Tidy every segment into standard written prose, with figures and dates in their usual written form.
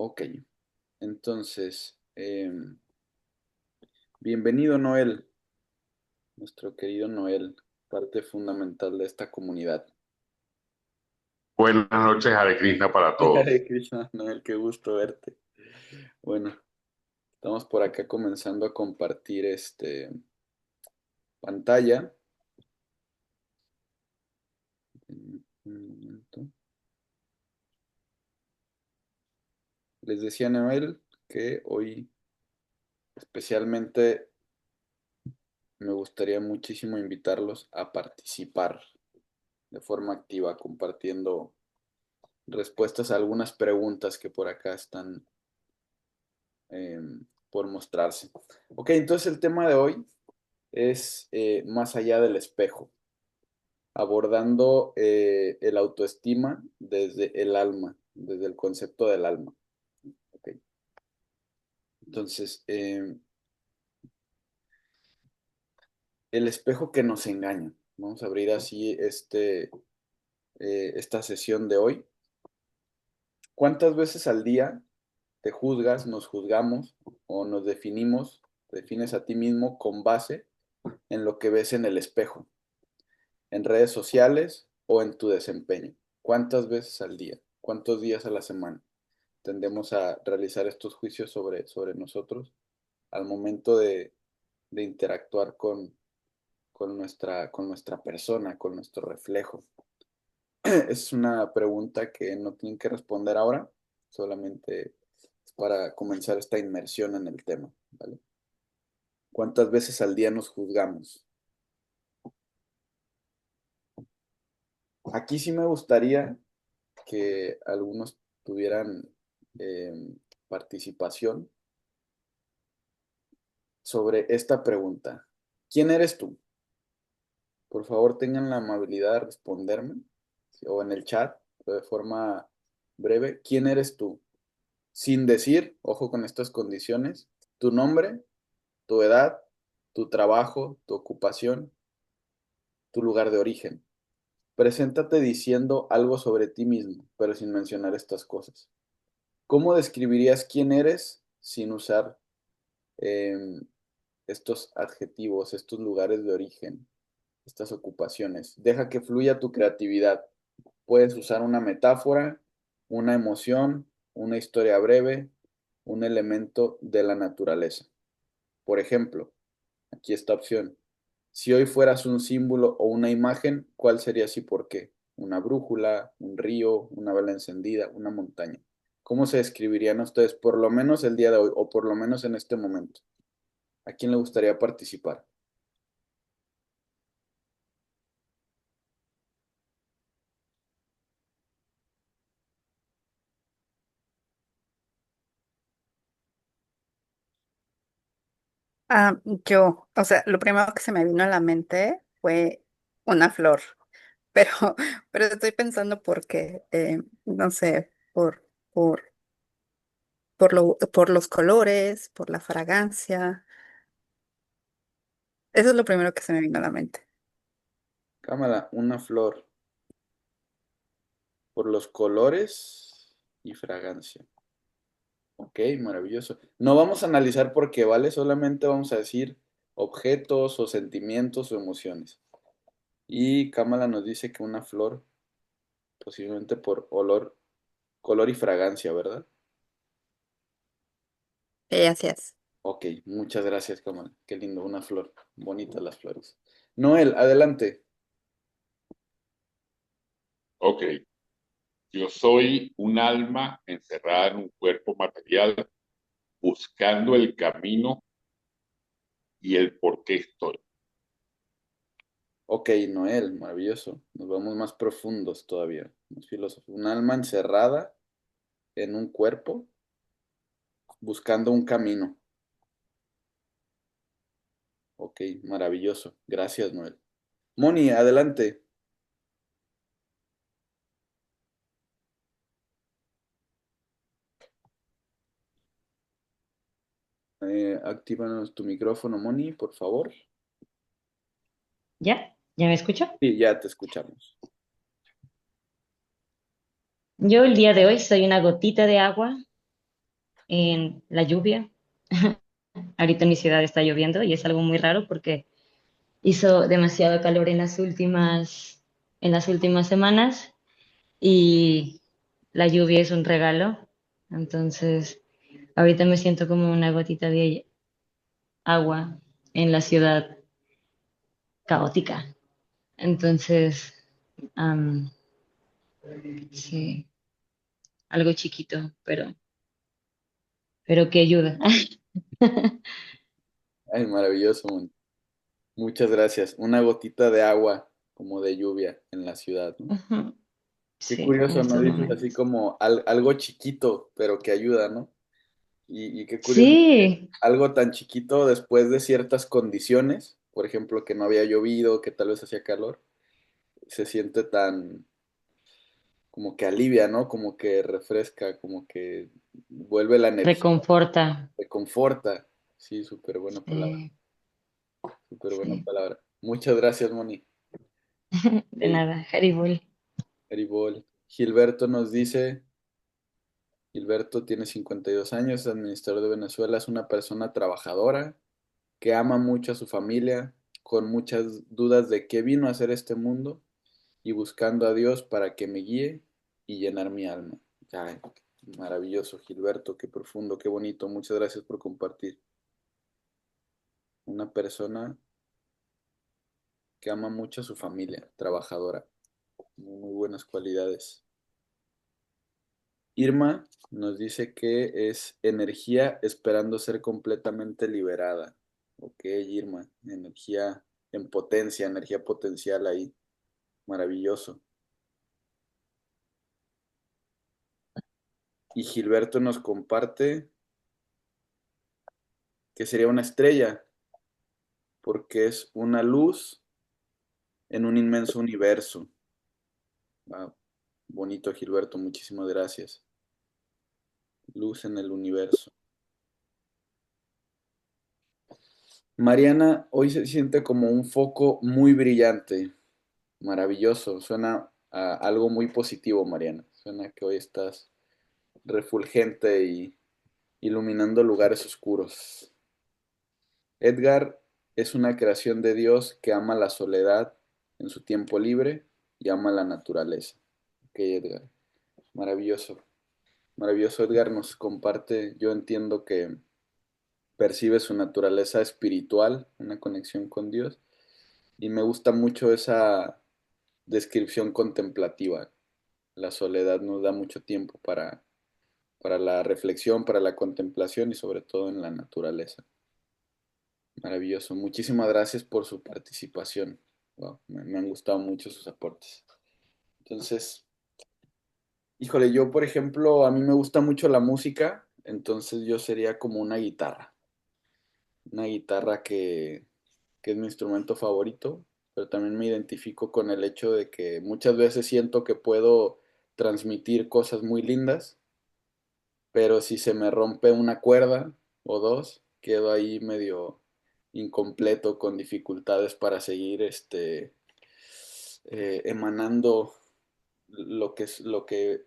Ok, entonces, bienvenido Noel, nuestro querido Noel, parte fundamental de esta comunidad. Buenas noches, Hare Krishna para Hare todos. Krishna, Noel, qué gusto verte. Bueno, estamos por acá comenzando a compartir pantalla. Un momento. Les decía Noel que hoy especialmente me gustaría muchísimo invitarlos a participar de forma activa, compartiendo respuestas a algunas preguntas que por acá están eh, por mostrarse. Ok, entonces el tema de hoy es más allá del espejo, abordando el autoestima desde el alma, desde el concepto del alma. Ok, entonces, el espejo que nos engaña. Vamos a abrir así esta sesión de hoy. ¿Cuántas veces al día te juzgas, nos juzgamos o nos definimos, te defines a ti mismo con base en lo que ves en el espejo, en redes sociales o en tu desempeño? ¿Cuántas veces al día? ¿Cuántos días a la semana tendemos a realizar estos juicios sobre nosotros al momento de interactuar con nuestra persona, con nuestro reflejo? Es una pregunta que no tienen que responder ahora, solamente es para comenzar esta inmersión en el tema, ¿vale? ¿Cuántas veces al día nos juzgamos? Aquí sí me gustaría que algunos tuvieran eh, participación sobre esta pregunta. ¿Quién eres tú? Por favor, tengan la amabilidad de responderme, ¿sí? O en el chat, o de forma breve. ¿Quién eres tú? Sin decir, ojo con estas condiciones, tu nombre, tu edad, tu trabajo, tu ocupación, tu lugar de origen. Preséntate diciendo algo sobre ti mismo, pero sin mencionar estas cosas. ¿Cómo describirías quién eres sin usar em, estos adjetivos, estos lugares de origen, estas ocupaciones? Deja que fluya tu creatividad. Puedes usar una metáfora, una emoción, una historia breve, un elemento de la naturaleza. Por ejemplo, aquí esta opción. Si hoy fueras un símbolo o una imagen, ¿cuál serías y por qué? Una brújula, un río, una vela encendida, una montaña. ¿Cómo se describirían ustedes, por lo menos el día de hoy, o por lo menos en este momento? ¿A quién le gustaría participar? O sea, lo primero que se me vino a la mente fue una flor, pero, pero estoy pensando porque, no sé, por los colores, por la fragancia. Eso es lo primero que se me vino a la mente. Cámara, una flor, por los colores y fragancia. Ok, maravilloso. No vamos a analizar por qué, ¿vale? Solamente vamos a decir objetos o sentimientos o emociones. Y Kamala nos dice que una flor, posiblemente por olor, color y fragancia, ¿verdad? Así es. Ok, muchas gracias, Kamala. Qué lindo, una flor. Bonitas las flores. Noel, adelante. Ok, yo soy un alma encerrada en un cuerpo material buscando el camino y el por qué estoy. Ok, Noel, maravilloso. Nos vamos más profundos todavía. Más filósofo. Un alma encerrada en un cuerpo buscando un camino. Ok, maravilloso. Gracias, Noel. Moni, adelante. Actívanos tu micrófono, Moni, por favor. ¿Ya? ¿Ya me escucho? Sí, ya te escuchamos. Yo el día de hoy soy una gotita de agua en la lluvia. Ahorita en mi ciudad está lloviendo y es algo muy raro porque hizo demasiado calor en las últimas semanas y la lluvia es un regalo. Entonces, ahorita me siento como una gotita de agua en la ciudad caótica. Entonces, am, sí, algo chiquito, pero que ayuda. Ay, maravilloso, Moni. Muchas gracias. Una gotita de agua, como de lluvia en la ciudad, ¿no? Ujú. Qué Sí, en curioso, ¿no? estos Dices así momentos. como algo chiquito, pero que ayuda, ¿no? Y qué curioso que Sí, algo tan chiquito después de ciertas condiciones, por ejemplo, que no había llovido, que tal vez hacía calor, se siente tan, como que alivia, ¿no? Como que refresca, como que vuelve la energía, reconforta. reconforta. Sí, súper buena palabra, Sí, súper buena sí. palabra. Muchas gracias, Moni. De Hey, nada, Haribol. Eribol. Gilberto nos dice, Gilberto tiene 52 años, es administrador de Venezuela, es una persona trabajadora que ama mucho a su familia, con muchas dudas de qué vino a hacer este mundo y buscando a Dios para que me guíe y llenar mi alma. Ay, maravilloso, Gilberto, qué profundo, qué bonito. Muchas gracias por compartir. Una persona que ama mucho a su familia, trabajadora, muy buenas cualidades. Irma nos dice que es energía esperando ser completamente liberada. Ok, Irma, energía en potencia, energía potencial ahí. Maravilloso. Y Gilberto nos comparte que sería una estrella, porque es una luz en un inmenso universo. Wow, bonito, Gilberto, muchísimas gracias. Luz en el universo. Mariana, hoy se siente como un foco muy brillante. Maravilloso. Suena a algo muy positivo, Mariana. Suena que hoy estás refulgente y iluminando lugares oscuros. Edgar es una creación de Dios que ama la soledad en su tiempo libre y ama la naturaleza. Ok, Edgar. Maravilloso. Maravilloso, Edgar nos comparte. Yo entiendo que percibe su naturaleza espiritual, una conexión con Dios, y me gusta mucho esa descripción contemplativa. La soledad nos da mucho tiempo para la reflexión, para la contemplación y sobre todo en la naturaleza. Maravilloso. Muchísimas gracias por su participación. Wow, me han gustado mucho sus aportes. Entonces, híjole, yo por ejemplo, a mí me gusta mucho la música, entonces yo sería como una guitarra que es mi instrumento favorito, pero también me identifico con el hecho de que muchas veces siento que puedo transmitir cosas muy lindas, pero si se me rompe una cuerda o dos, quedo ahí medio incompleto con dificultades para seguir emanando lo que es lo que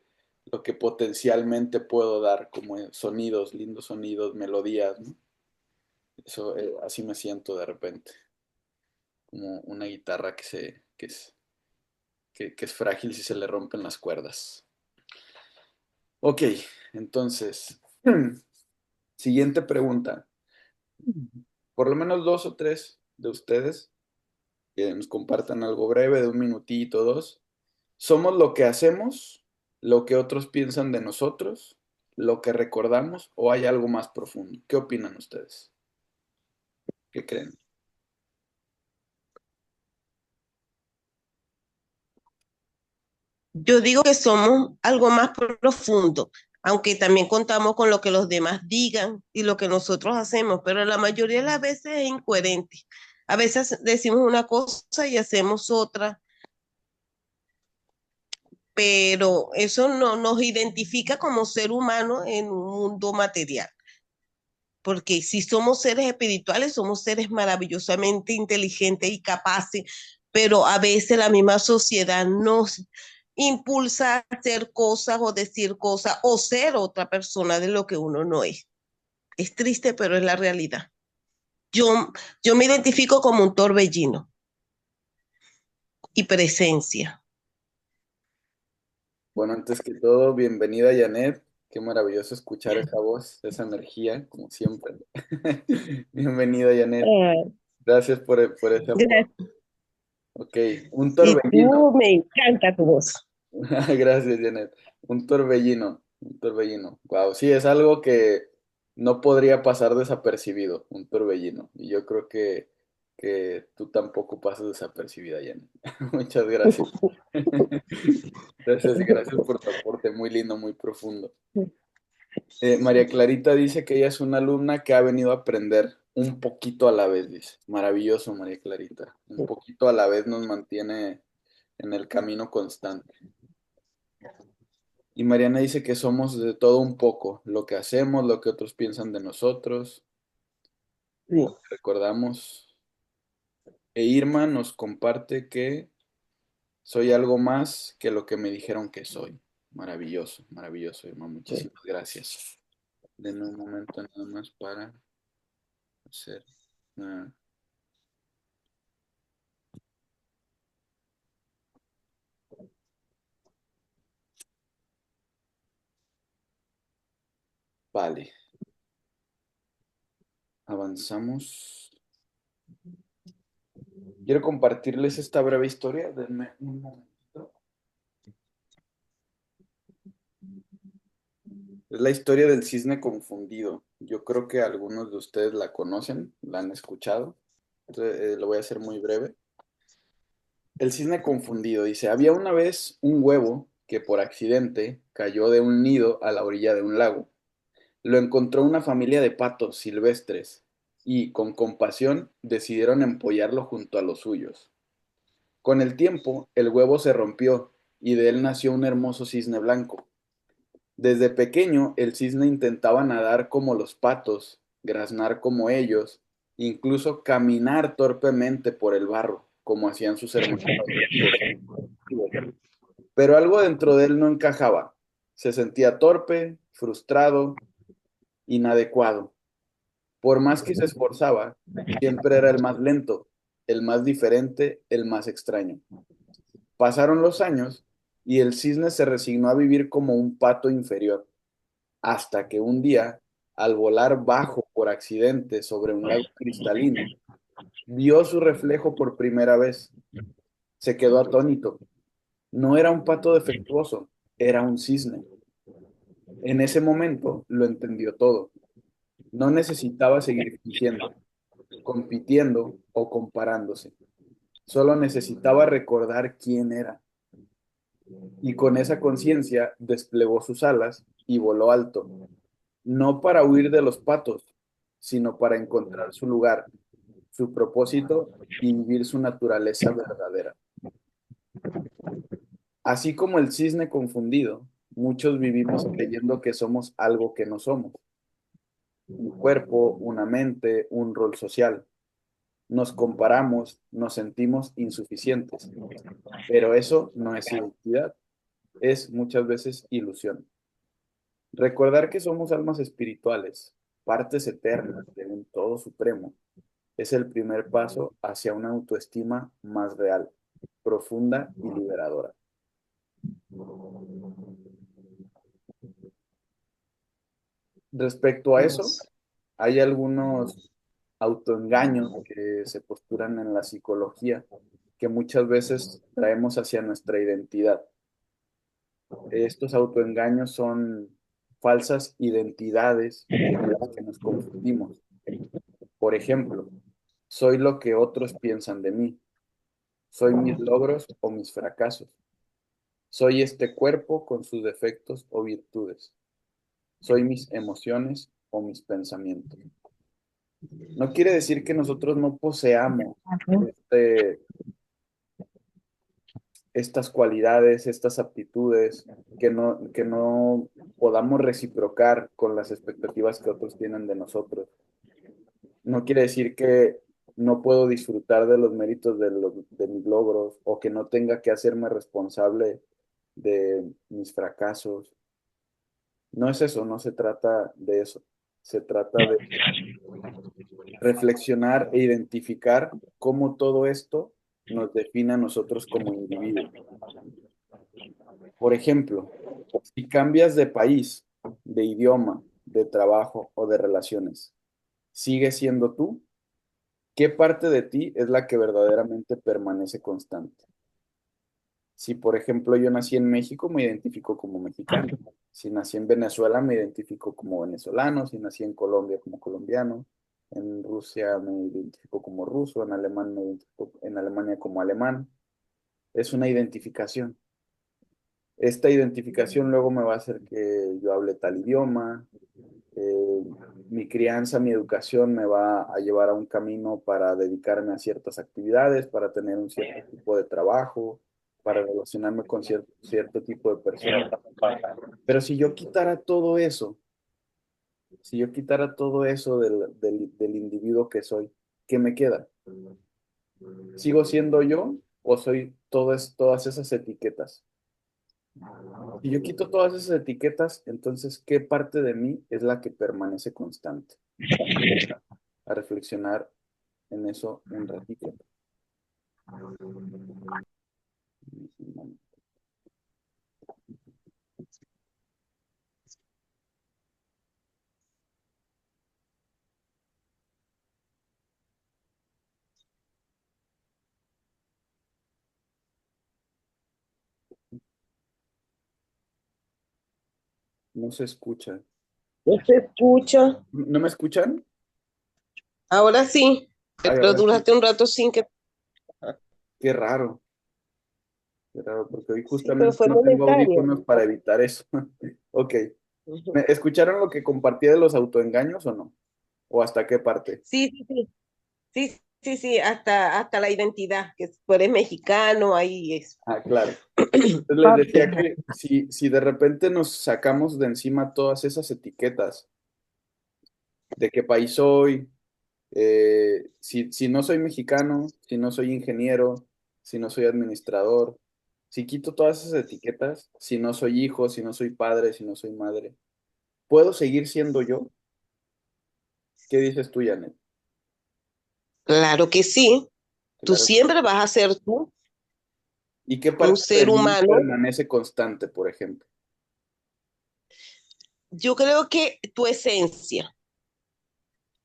potencialmente puedo dar como sonidos, lindos sonidos, melodías, ¿no? Eso, así me siento de repente, como una guitarra que es frágil si se le rompen las cuerdas. Ok, entonces, siguiente pregunta. Por lo menos dos o tres de ustedes que nos compartan algo breve de un minutito, dos. ¿Somos lo que hacemos, lo que otros piensan de nosotros, lo que recordamos o hay algo más profundo? ¿Qué opinan ustedes? ¿Qué creen? Yo digo que somos algo más profundo, aunque también contamos con lo que los demás digan y lo que nosotros hacemos, pero la mayoría de las veces es incoherente. A veces decimos una cosa y hacemos otra, pero eso no nos identifica como ser humano en un mundo material. Porque si somos seres espirituales, somos seres maravillosamente inteligentes y capaces, pero a veces la misma sociedad impulsa a hacer cosas o decir cosas o ser otra persona de lo que uno no es. Es triste, pero es la realidad. Yo me identifico como un torbellino y presencia. Bueno, antes que todo, bienvenida Janet. Qué maravilloso escuchar esa voz, esa energía, como siempre. Bienvenida Janet. Gracias por ese apoyo. Gracias. Ok, un Y torbellino. tú, me encanta tu voz. Gracias, Janet. Un torbellino, un torbellino. Wow, sí, es algo que no podría pasar desapercibido, un torbellino. Y yo creo que tú tampoco pasas desapercibida, Janet. Muchas gracias. Gracias por tu aporte, muy lindo, muy profundo. María Clarita dice que ella es una alumna que ha venido a aprender un poquito a la vez, dice. Maravilloso, María Clarita. Un poquito a la vez nos mantiene en el camino constante. Y Mariana dice que somos de todo un poco, lo que hacemos, lo que otros piensan de nosotros, Sí. recordamos. E Irma nos comparte que soy algo más que lo que me dijeron que soy. Maravilloso, maravilloso, Irma. Muchísimas gracias. Denme un momento nada más para hacer una... Vale, avanzamos. Quiero compartirles esta breve historia. Denme un momentito. Es la historia del cisne confundido. Yo creo que algunos de ustedes la conocen, la han escuchado. Entonces, lo voy a hacer muy breve. El cisne confundido dice, había una vez un huevo que por accidente cayó de un nido a la orilla de un lago. Lo encontró una familia de patos silvestres y, con compasión, decidieron empollarlo junto a los suyos. Con el tiempo, el huevo se rompió y de él nació un hermoso cisne blanco. Desde pequeño, el cisne intentaba nadar como los patos, graznar como ellos, incluso caminar torpemente por el barro, como hacían sus hermanos adoptivos. Pero algo dentro de él no encajaba. Se sentía torpe, frustrado, inadecuado. Por más que se esforzaba, siempre era el más lento, el más diferente, el más extraño. Pasaron los años y el cisne se resignó a vivir como un pato inferior, hasta que un día, al volar bajo por accidente sobre un lago cristalino, vio su reflejo por primera vez. Se quedó atónito. No era un pato defectuoso, era un cisne. En ese momento lo entendió todo. No necesitaba seguir fingiendo, compitiendo o comparándose. Solo necesitaba recordar quién era. Y con esa conciencia desplegó sus alas y voló alto, no para huir de los patos, sino para encontrar su lugar, su propósito y vivir su naturaleza verdadera. Así como el cisne confundido, muchos vivimos creyendo que somos algo que no somos. Un cuerpo, una mente, un rol social. Nos comparamos, nos sentimos insuficientes, pero eso no es identidad, es muchas veces ilusión. Recordar que somos almas espirituales, partes eternas de un todo supremo, es el primer paso hacia una autoestima más real, profunda y liberadora. Respecto a eso, hay algunos autoengaños que se postulan en la psicología que muchas veces traemos hacia nuestra identidad. Estos autoengaños son falsas identidades con las que nos confundimos. Por ejemplo, soy lo que otros piensan de mí. Soy mis logros o mis fracasos. Soy este cuerpo con sus defectos o virtudes. Soy mis emociones o mis pensamientos. No quiere decir que nosotros no poseamos este, estas cualidades, estas aptitudes, que no podamos reciprocar con las expectativas que otros tienen de nosotros. No quiere decir que no puedo disfrutar de los méritos de mis logros o que no tenga que hacerme responsable de mis fracasos. No es eso, no se trata de eso. Se trata de reflexionar e identificar cómo todo esto nos define a nosotros como individuos. Por ejemplo, si cambias de país, de idioma, de trabajo o de relaciones, ¿sigues siendo tú? ¿Qué parte de ti es la que verdaderamente permanece constante? Si, por ejemplo, yo nací en México, me identifico como mexicano. Si nací en Venezuela, me identifico como venezolano. Si nací en Colombia, como colombiano. En Rusia me identifico como ruso. En alemán me identifico en Alemania como alemán. Es una identificación. Esta identificación luego me va a hacer que yo hable tal idioma. eh, Mi crianza, mi educación me va a llevar a un camino para dedicarme a ciertas actividades, para tener un cierto tipo de trabajo, para relacionarme con cierto tipo de personas. Pero si yo quitara todo eso, si yo quitara todo eso del individuo que soy, ¿qué me queda? ¿Sigo siendo yo o soy todas esas etiquetas? Si yo quito todas esas etiquetas, entonces, ¿qué parte de mí es la que permanece constante? A reflexionar en eso un ratito. No se escucha. No se escucha. ¿No me escuchan? Ahora sí, Ay, pero ahora sí. duraste un rato sin que... Qué raro, porque hoy Sí, pero justamente fue no tengo momentáneo. audífonos para evitar eso. Ok. Ujú. ¿Me escucharon lo que compartí de los autoengaños o no? ¿O hasta qué parte? Sí, sí, sí. Sí, sí, sí, hasta la identidad, que tú eres mexicano, ahí es. Ah, claro. Entonces les decía que si de repente nos sacamos de encima todas esas etiquetas de qué país soy, si no soy mexicano, si no soy ingeniero, si no soy administrador, si quito todas esas etiquetas, si no soy hijo, si no soy padre, si no soy madre, ¿puedo seguir siendo yo? ¿Qué dices tú, Janet? Claro que sí, tú Claro. siempre vas a ser tú, ¿Y qué un parte de ser mí humano. permanece constante, por ejemplo? Yo creo que tu esencia,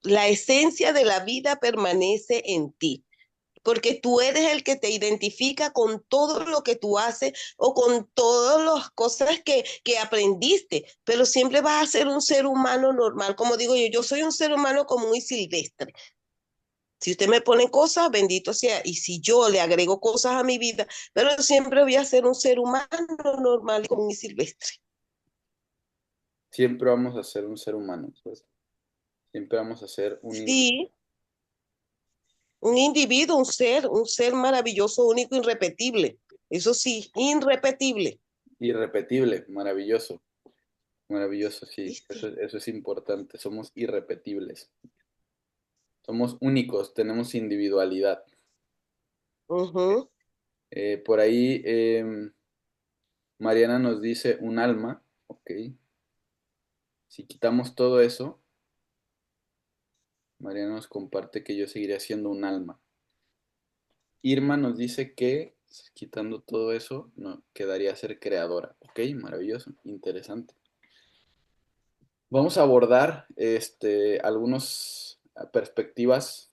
la esencia de la vida permanece en ti, porque tú eres el que te identifica con todo lo que tú haces o con todas las cosas que aprendiste, pero siempre vas a ser un ser humano normal. Como digo yo soy un ser humano común y silvestre. Si usted me pone cosas, bendito sea. Y si yo le agrego cosas a mi vida, pero siempre voy a ser un ser humano normal y común y silvestre. Siempre vamos a ser un ser humano, pues. Siempre vamos a ser un individuo. Sí, un individuo, un ser maravilloso, único, irrepetible. Eso sí, irrepetible. Irrepetible, maravilloso, maravilloso, sí, ¿Viste? eso es importante, somos irrepetibles, somos únicos, tenemos individualidad. Ujú. Por ahí Mariana nos dice un alma, ok, si quitamos todo eso, Mariana nos comparte que yo seguiría siendo un alma. Irma nos dice que quitando todo eso, no, quedaría ser creadora, ok, maravilloso, interesante. Vamos a abordar algunas perspectivas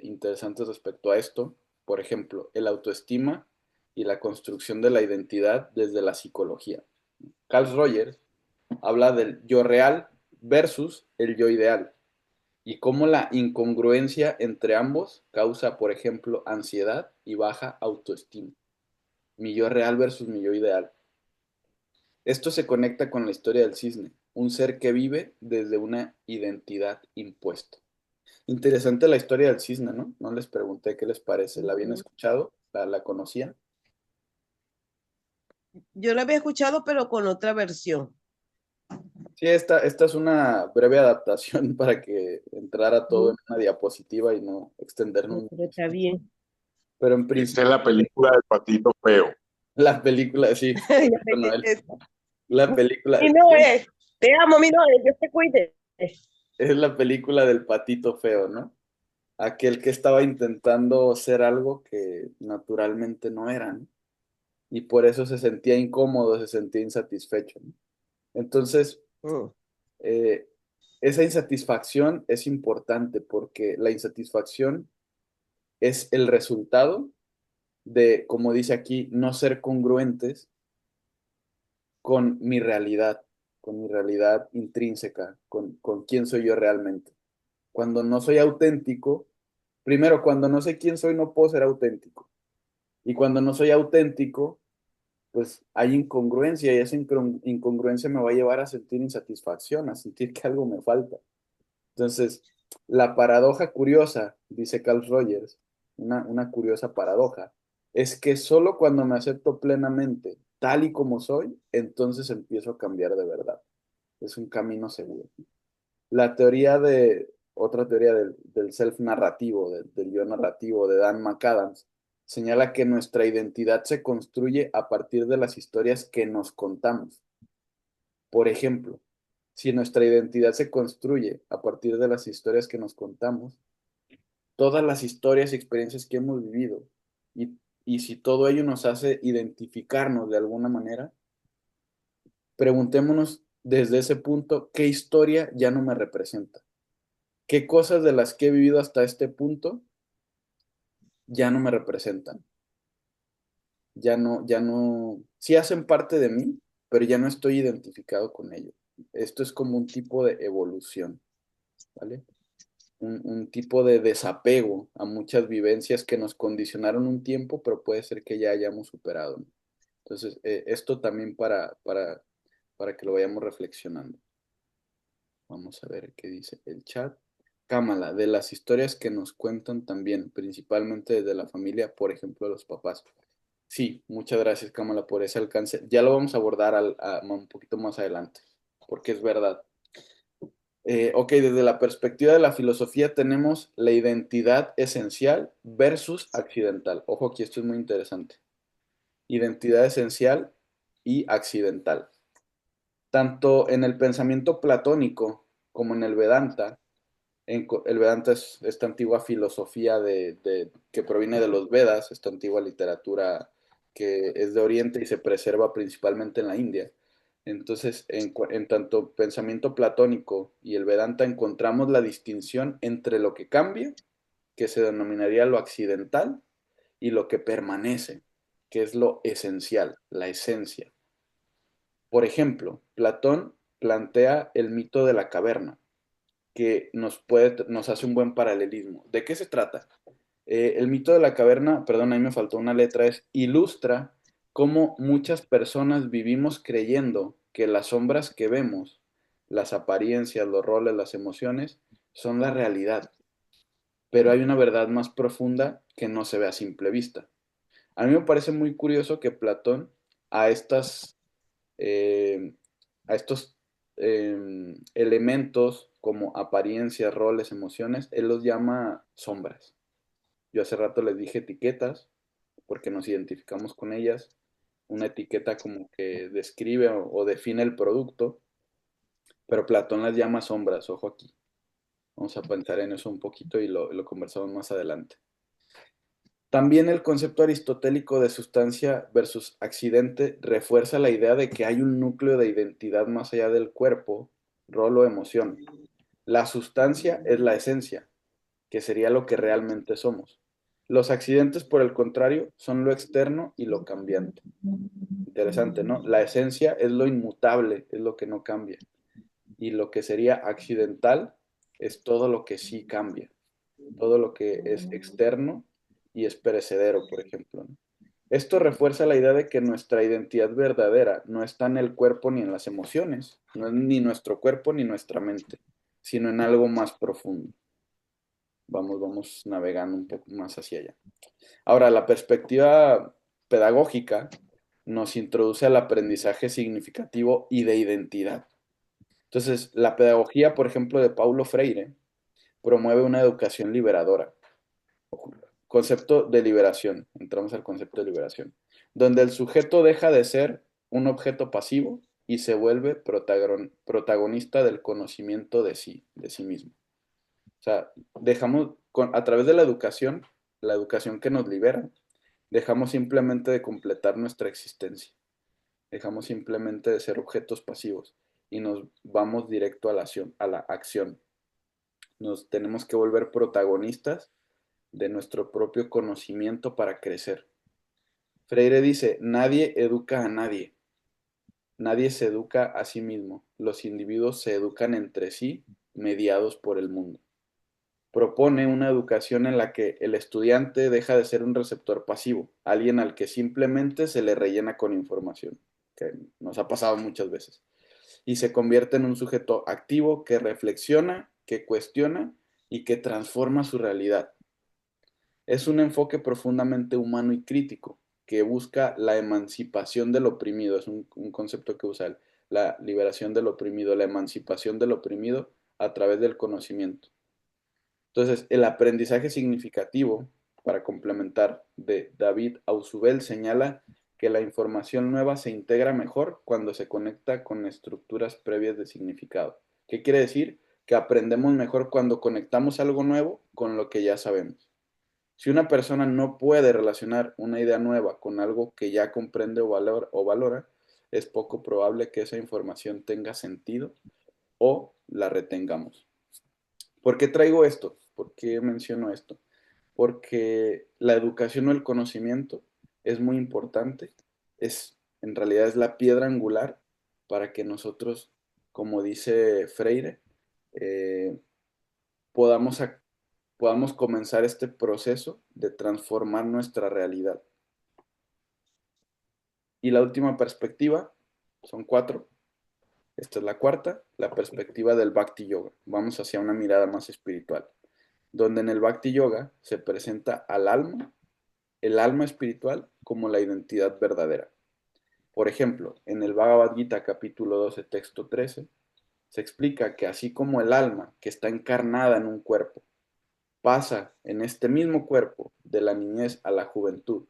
interesantes respecto a esto. Por ejemplo, el autoestima y la construcción de la identidad desde la psicología. Carl Rogers habla del yo real versus el yo ideal y cómo la incongruencia entre ambos causa, por ejemplo, ansiedad y baja autoestima. Mi yo real versus mi yo ideal. Esto se conecta con la historia del cisne, un ser que vive desde una identidad impuesta. Interesante la historia del cisne, ¿no? No les pregunté qué les parece. ¿La habían Ujú. escuchado? ¿La conocían? Yo lo había escuchado, pero con otra versión. Sí, esta es una breve adaptación para que entrara todo en Ujú. una diapositiva y no extendernos No, pero mucho. está bien. Pero en Esa principio, es la película del patito feo. La película, sí, Ya sé bueno, qué es. la película, Y no sí, es. Te amo, mi Noé, Dios te cuide. es la película del patito feo, ¿no? Aquel que estaba intentando ser algo que naturalmente no era, ¿no? Y por eso se sentía incómodo, se sentía insatisfecho, ¿no? Entonces, Mm. eh, esa insatisfacción es importante porque la insatisfacción es el resultado de, como dice aquí, no ser congruentes con mi realidad intrínseca, con quién soy yo realmente. Cuando no soy auténtico, primero, cuando no sé quién soy, no puedo ser auténtico. Y cuando no soy auténtico, pues hay incongruencia y esa incongruencia me va a llevar a sentir insatisfacción, a sentir que algo me falta. Entonces, la paradoja curiosa, dice Carl Rogers, una curiosa paradoja, es que solo cuando me acepto plenamente tal y como soy, entonces empiezo a cambiar de verdad. Es un camino seguro. Otra teoría del self narrativo, del yo narrativo de Dan McAdams, señala que nuestra identidad se construye a partir de las historias que nos contamos. Por ejemplo, si nuestra identidad se construye a partir de las historias que nos contamos, todas las historias y experiencias que hemos vivido, y, y si todo ello nos hace identificarnos de alguna manera, preguntémonos desde ese punto, ¿qué historia ya no me representa? ¿Qué cosas de las que he vivido hasta este punto ya no me representan? Sí hacen parte de mí, pero ya no estoy identificado con ello. Esto es como un tipo de evolución, ¿vale? Un tipo de desapego a muchas vivencias que nos condicionaron un tiempo, pero puede ser que ya hayamos superado, ¿no? Entonces, esto también para que lo vayamos reflexionando. Vamos a ver qué dice el chat. Cámara, de las historias que nos cuentan también, principalmente desde la familia, por ejemplo, los papás. Sí, muchas gracias, Cámara, por ese alcance. Ya lo vamos a abordar un poquito más adelante, porque es verdad. Ok, desde la perspectiva de la filosofía tenemos la identidad esencial versus accidental. Ojo, aquí esto es muy interesante. Identidad esencial y accidental. Tanto en el pensamiento platónico como en el Vedanta, el Vedanta es esta antigua filosofía que proviene de los Vedas, esta antigua literatura que es de Oriente y se preserva principalmente en la India. Entonces, en tanto pensamiento platónico y el Vedanta encontramos la distinción entre lo que cambia, que se denominaría lo accidental, y lo que permanece, que es lo esencial, la esencia. Por ejemplo, Platón plantea el mito de la caverna, que nos hace un buen paralelismo. ¿De qué se trata? El mito de la caverna, perdón, ahí me faltó una letra, ilustra cómo muchas personas vivimos creyendo que las sombras que vemos, las apariencias, los roles, las emociones, son la realidad. Pero hay una verdad más profunda que no se ve a simple vista. A mí me parece muy curioso que Platón a estas eh, a estos elementos como apariencias, roles, emociones, él los llama sombras. Yo hace rato les dije etiquetas porque nos identificamos con ellas. Una etiqueta como que describe o define el producto, pero Platón las llama sombras, ojo aquí. Vamos a pensar en eso un poquito y lo conversamos más adelante. También el concepto aristotélico de sustancia versus accidente refuerza la idea de que hay un núcleo de identidad más allá del cuerpo, rol o emoción. La sustancia es la esencia, que sería lo que realmente somos. Los accidentes, por el contrario, son lo externo y lo cambiante. Interesante, ¿no? La esencia es lo inmutable, es lo que no cambia. Y lo que sería accidental es todo lo que sí cambia, todo lo que es externo y es perecedero, por ejemplo, ¿no? Esto refuerza la idea de que nuestra identidad verdadera no está en el cuerpo ni en las emociones, no es ni nuestro cuerpo ni nuestra mente, sino en algo más profundo. Vamos navegando un poco más hacia allá. Ahora, la perspectiva pedagógica nos introduce al aprendizaje significativo y de identidad. Entonces, la pedagogía, por ejemplo, de Paulo Freire, promueve una educación liberadora. Concepto de liberación, entramos al concepto de liberación. donde el sujeto deja de ser un objeto pasivo y se vuelve protagonista del conocimiento de sí mismo. O sea, dejamos, a través de la educación que nos libera, dejamos simplemente de completar nuestra existencia. Dejamos simplemente de ser objetos pasivos y nos vamos directo a la acción. Nos tenemos que volver protagonistas de nuestro propio conocimiento para crecer. Freire dice, nadie educa a nadie. Nadie se educa a sí mismo. Los individuos se educan entre sí, mediados por el mundo. Propone una educación en la que el estudiante deja de ser un receptor pasivo, alguien al que simplemente se le rellena con información, que nos ha pasado muchas veces, y se convierte en un sujeto activo que reflexiona, que cuestiona y que transforma su realidad. Es un enfoque profundamente humano y crítico que busca la emancipación del oprimido, es un concepto que usa él, la liberación del oprimido, la emancipación del oprimido a través del conocimiento. Entonces, el aprendizaje significativo, para complementar, de David Ausubel señala que la información nueva se integra mejor cuando se conecta con estructuras previas de significado. ¿Qué quiere decir? Que aprendemos mejor cuando conectamos algo nuevo con lo que ya sabemos. Si una persona no puede relacionar una idea nueva con algo que ya comprende o valora, es poco probable que esa información tenga sentido o la retengamos. ¿Por qué traigo esto? ¿Por qué menciono esto? Porque la educación o el conocimiento es muy importante, en realidad es la piedra angular para que nosotros, como dice Freire, eh, podamos, podamos comenzar este proceso de transformar nuestra realidad. Y la última perspectiva, son 4, esta es la cuarta, la perspectiva del Bhakti Yoga. Vamos hacia una mirada más espiritual, donde en el Bhakti Yoga se presenta al alma, el alma espiritual, como la identidad verdadera. Por ejemplo, en el Bhagavad Gita capítulo 12, texto 13, se explica que así como el alma, que está encarnada en un cuerpo, pasa en este mismo cuerpo de la niñez a la juventud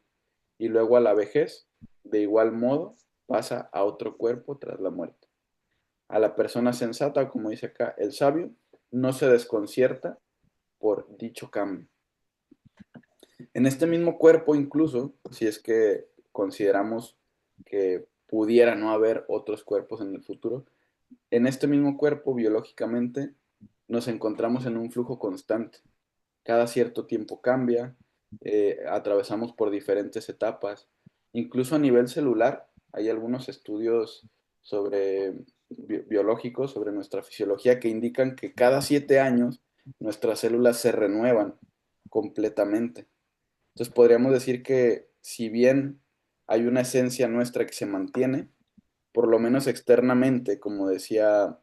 y luego a la vejez, de igual modo pasa a otro cuerpo tras la muerte. A la persona sensata, como dice acá, el sabio, no se desconcierta por dicho cambio. En este mismo cuerpo, incluso, si es que consideramos que pudiera no haber otros cuerpos en el futuro, en este mismo cuerpo, biológicamente, nos encontramos en un flujo constante. Cada cierto tiempo cambia, atravesamos por diferentes etapas. Incluso a nivel celular, hay algunos estudios sobre biológicos, sobre nuestra fisiología, que indican que cada 7 años nuestras células se renuevan completamente. Entonces podríamos decir que si bien hay una esencia nuestra que se mantiene, por lo menos externamente, como decía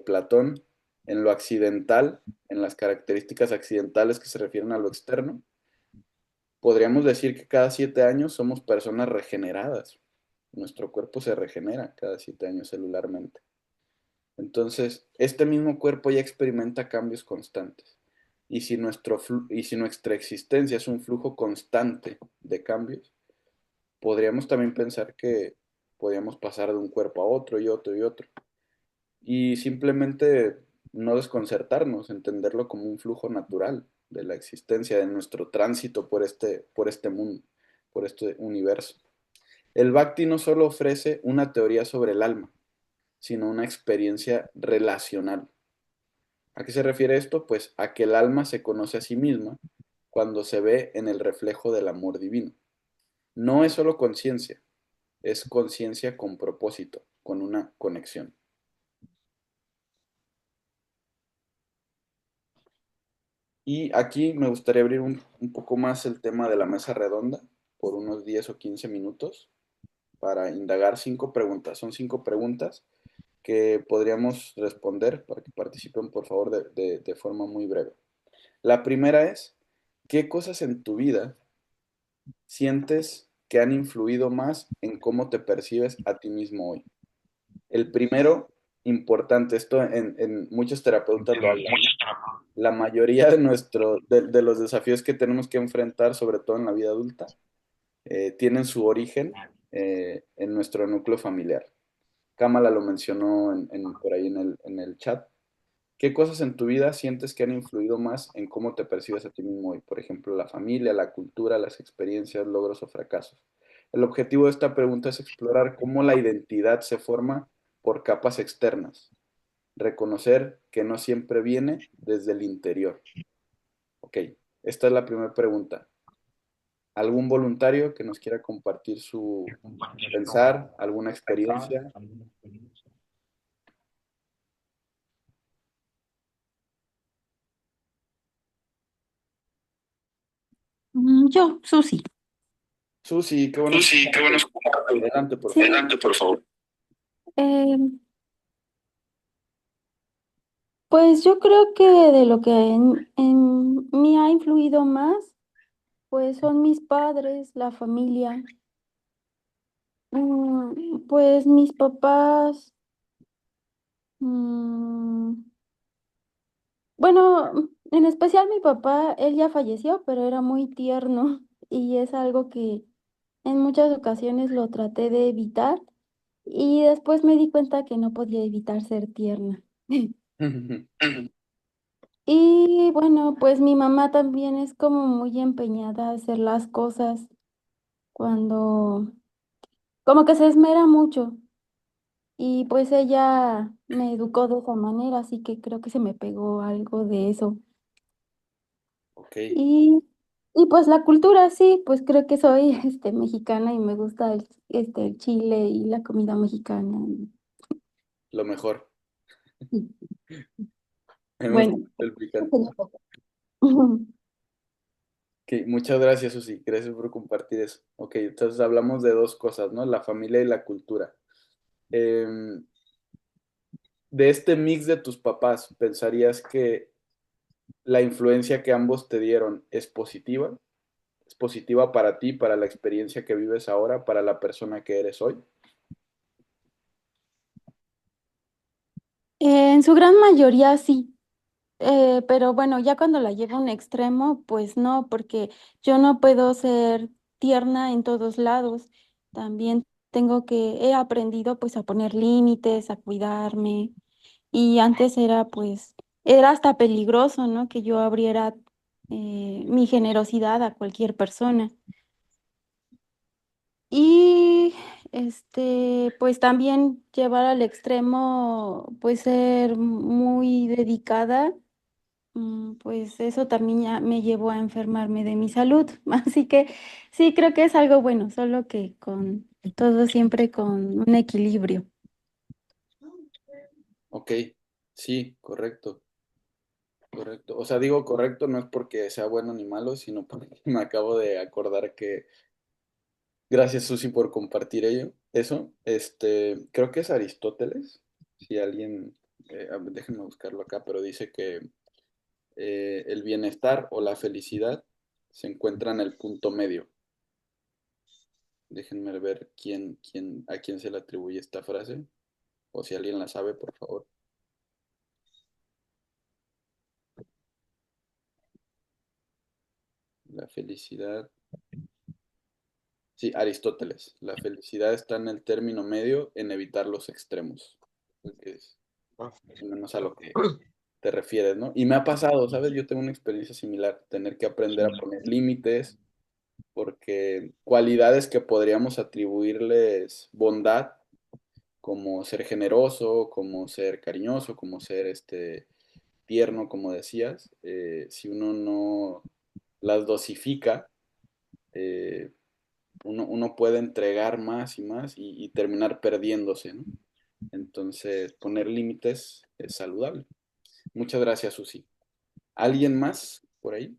Platón, en lo accidental, en las características accidentales que se refieren a lo externo, podríamos decir que cada 7 años somos personas regeneradas. Nuestro cuerpo se regenera cada 7 años celularmente. Entonces, este mismo cuerpo ya experimenta cambios constantes. Y si nuestra existencia es un flujo constante de cambios, podríamos también pensar que podríamos pasar de un cuerpo a otro y otro y otro. Y simplemente no desconcertarnos, entenderlo como un flujo natural de la existencia, de nuestro tránsito por este mundo, por este universo. El Bhakti no solo ofrece una teoría sobre el alma, sino una experiencia relacional. ¿A qué se refiere esto? Pues a que el alma se conoce a sí misma cuando se ve en el reflejo del amor divino. No es solo conciencia, es conciencia con propósito, con una conexión. Y aquí me gustaría abrir un poco más el tema de la mesa redonda por unos 10 o 15 minutos para indagar 5 preguntas. Son 5 preguntas que podríamos responder para que participen, por favor, de forma muy breve. La primera es, ¿qué cosas en tu vida sientes que han influido más en cómo te percibes a ti mismo hoy? El primero, importante, esto en muchos terapeutas lo hablan, ¿no? La mayoría de los desafíos que tenemos que enfrentar, sobre todo en la vida adulta, tienen su origen en nuestro núcleo familiar. Kamala lo mencionó por ahí en el chat. ¿Qué cosas en tu vida sientes que han influido más en cómo te percibes a ti mismo hoy? Por ejemplo, la familia, la cultura, las experiencias, logros o fracasos. El objetivo de esta pregunta es explorar cómo la identidad se forma por capas externas. Reconocer que no siempre viene desde el interior. Ok, esta es la primera pregunta. ¿Algún voluntario que nos quiera compartir su pensar, alguna experiencia? Yo, Susi. Susi, qué bueno. Sí, qué bueno. Adelante, por Sí. favor. Adelante, por favor. Pues yo creo que de lo que en mí ha influido más, pues son mis padres, la familia. Pues mis papás, mm, bueno, en especial mi papá, él ya falleció, pero era muy tierno y es algo que en muchas ocasiones lo traté de evitar y después me di cuenta que no podía evitar ser tierna. Y bueno, pues mi mamá también es como muy empeñada a hacer las cosas cuando, como que se esmera mucho. Y pues ella me educó de esa manera, así que creo que se me pegó algo de eso. Ok, Y, y pues la cultura, sí, pues creo que soy mexicana y me gusta el chile y la comida mexicana. lo mejor. Y, A mí me gusta bueno, el picante. sería poco. Ok, muchas gracias, Susi. Gracias por compartir eso. Ok, entonces hablamos de dos cosas, ¿no? La familia y la cultura. De este mix de tus papás, ¿pensarías que la influencia que ambos te dieron es positiva? ¿Es positiva para ti, para la experiencia que vives ahora, para la persona que eres hoy? En su gran mayoría sí. Pero bueno, ya cuando la llevo a un extremo, pues no, porque yo no puedo ser tierna en todos lados. También he aprendido pues a poner límites, a cuidarme. Y antes era pues, era hasta peligroso, ¿no? Que yo abriera mi generosidad a cualquier persona. Y pues también llevar al extremo, pues ser muy dedicada. Pues eso también ya me llevó a enfermarme de mi salud. Así que sí, creo que es algo bueno, solo que con todo siempre con un equilibrio. Ok, sí, correcto, correcto. O sea, digo correcto no es porque sea bueno ni malo, sino porque me acabo de acordar que gracias, Susi, por compartir eso. Creo que es Aristóteles. Si alguien, a ver, déjenme buscarlo acá, pero dice que el bienestar o la felicidad se encuentra en el punto medio. Déjenme ver a quién se le atribuye esta frase, o si alguien la sabe, por favor. La felicidad. Sí, Aristóteles. La felicidad está en el término medio, en evitar los extremos. Creo que es más o menos a lo que te refieres, ¿no? Y me ha pasado, ¿sabes? Yo tengo una experiencia similar, tener que aprender a poner límites, porque cualidades que podríamos atribuirles bondad, como ser generoso, como ser cariñoso, como ser tierno, como decías, si uno no las dosifica, eh, uno puede entregar más y más y terminar perdiéndose, ¿no? Entonces, poner límites es saludable. Muchas gracias, Susi. ¿Alguien más por ahí?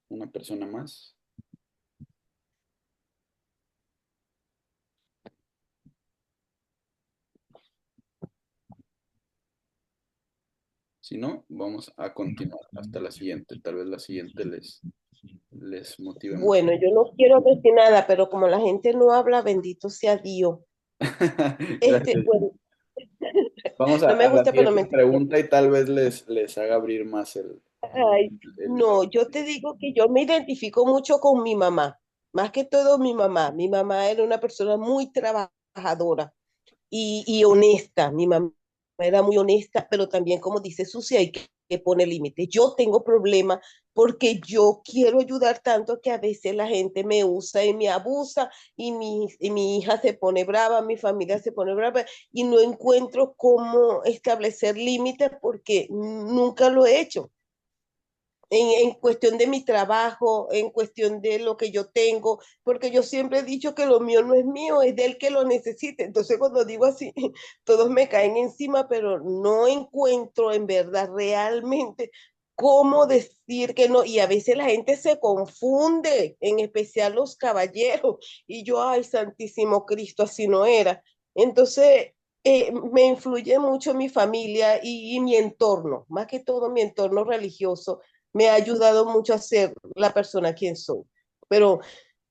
¿Una persona más? Si no, vamos a continuar hasta la siguiente. Tal vez la siguiente les motive más. Bueno, yo no quiero decir nada, pero como la gente no habla, bendito sea Dios. Gracias. Bueno, Vamos no me a la gusta, pero siguiente me... pregunta y tal vez les haga abrir más Ay, el- no, yo te digo que yo me identifico mucho con mi mamá, más que todo mi mamá. Mi mamá era una persona muy trabajadora y honesta. Mi mamá era muy honesta, pero también, como dice Sucia, hay que poner límites. Yo tengo problemas porque yo quiero ayudar tanto que a veces la gente me usa y me abusa y mi hija se pone brava, mi familia se pone brava y no encuentro cómo establecer límites porque nunca lo he hecho en cuestión de mi trabajo, en cuestión de lo que yo tengo, porque yo siempre he dicho que lo mío no es mío, es del que lo necesite. Entonces cuando digo así, todos me caen encima, pero no encuentro en verdad realmente cómo decir que no. Y a veces la gente se confunde, en especial los caballeros, y yo, ay, Santísimo Cristo, así no era. Entonces, me influye mucho mi familia y mi entorno, más que todo mi entorno religioso me ha ayudado mucho a ser la persona quien soy. Pero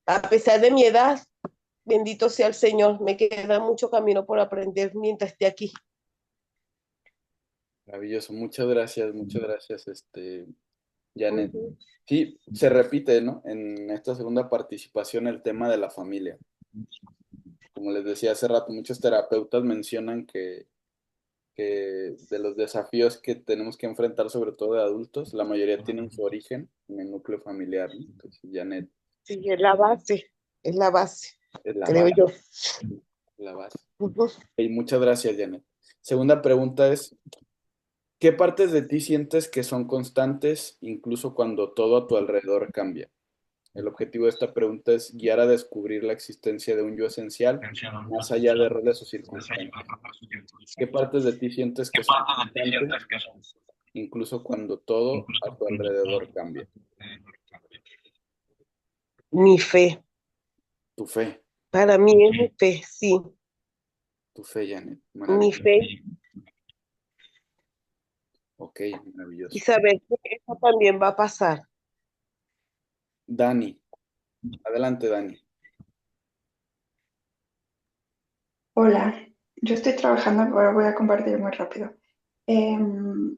a pesar de mi edad, bendito sea el Señor, me queda mucho camino por aprender mientras esté aquí. Maravilloso, muchas gracias, Janet. Ujú. Sí, se repite, ¿no? En esta segunda participación el tema de la familia. Como les decía hace rato, muchos terapeutas mencionan que de los desafíos que tenemos que enfrentar, sobre todo de adultos, la mayoría tienen su origen en el núcleo familiar, ¿no? Entonces, Janet Sí, es la base, es la creo base, yo. la base. Ujú. Y muchas gracias, Janet. Segunda pregunta es, ¿qué partes de ti sientes que son constantes incluso cuando todo a tu alrededor cambia? El objetivo de esta pregunta es guiar a descubrir la existencia de un yo esencial más allá de roles o circunstancias. ¿Qué partes de ti sientes que son constantes incluso cuando todo a tu alrededor cambia? Mi fe, Tu fe, para mí es mi fe, sí, tu fe, Janet. mi Maravilloso. fe Ok, y maravilloso. saber que eso también va a pasar. Dani, adelante, Dani. Hola, yo estoy trabajando, pero voy a compartir muy rápido. Em,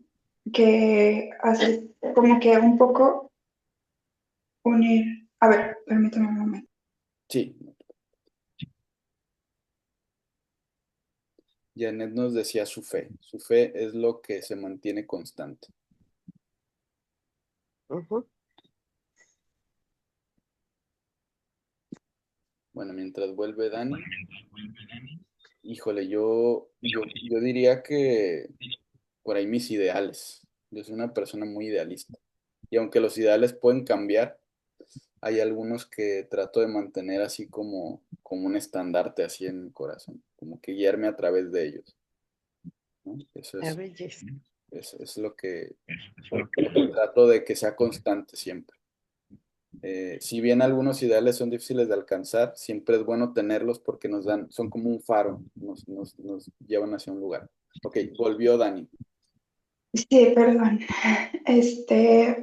que hace como que un poco unir. A ver, permítame un momento. Sí, Janet nos decía su fe. Su fe es lo que se mantiene constante. Ujú. Bueno, mientras vuelve Dani, híjole, yo diría que por ahí mis ideales. Yo soy una persona muy idealista. Y aunque los ideales pueden cambiar, hay algunos que trato de mantener así como un estandarte así en mi corazón, como que guiarme a través de ellos, ¿no? Eso La belleza. es lo que trato de que sea constante siempre. Si bien algunos ideales son difíciles de alcanzar, siempre es bueno tenerlos porque son como un faro, nos llevan hacia un lugar. Ok, volvió Dani. Sí, perdón.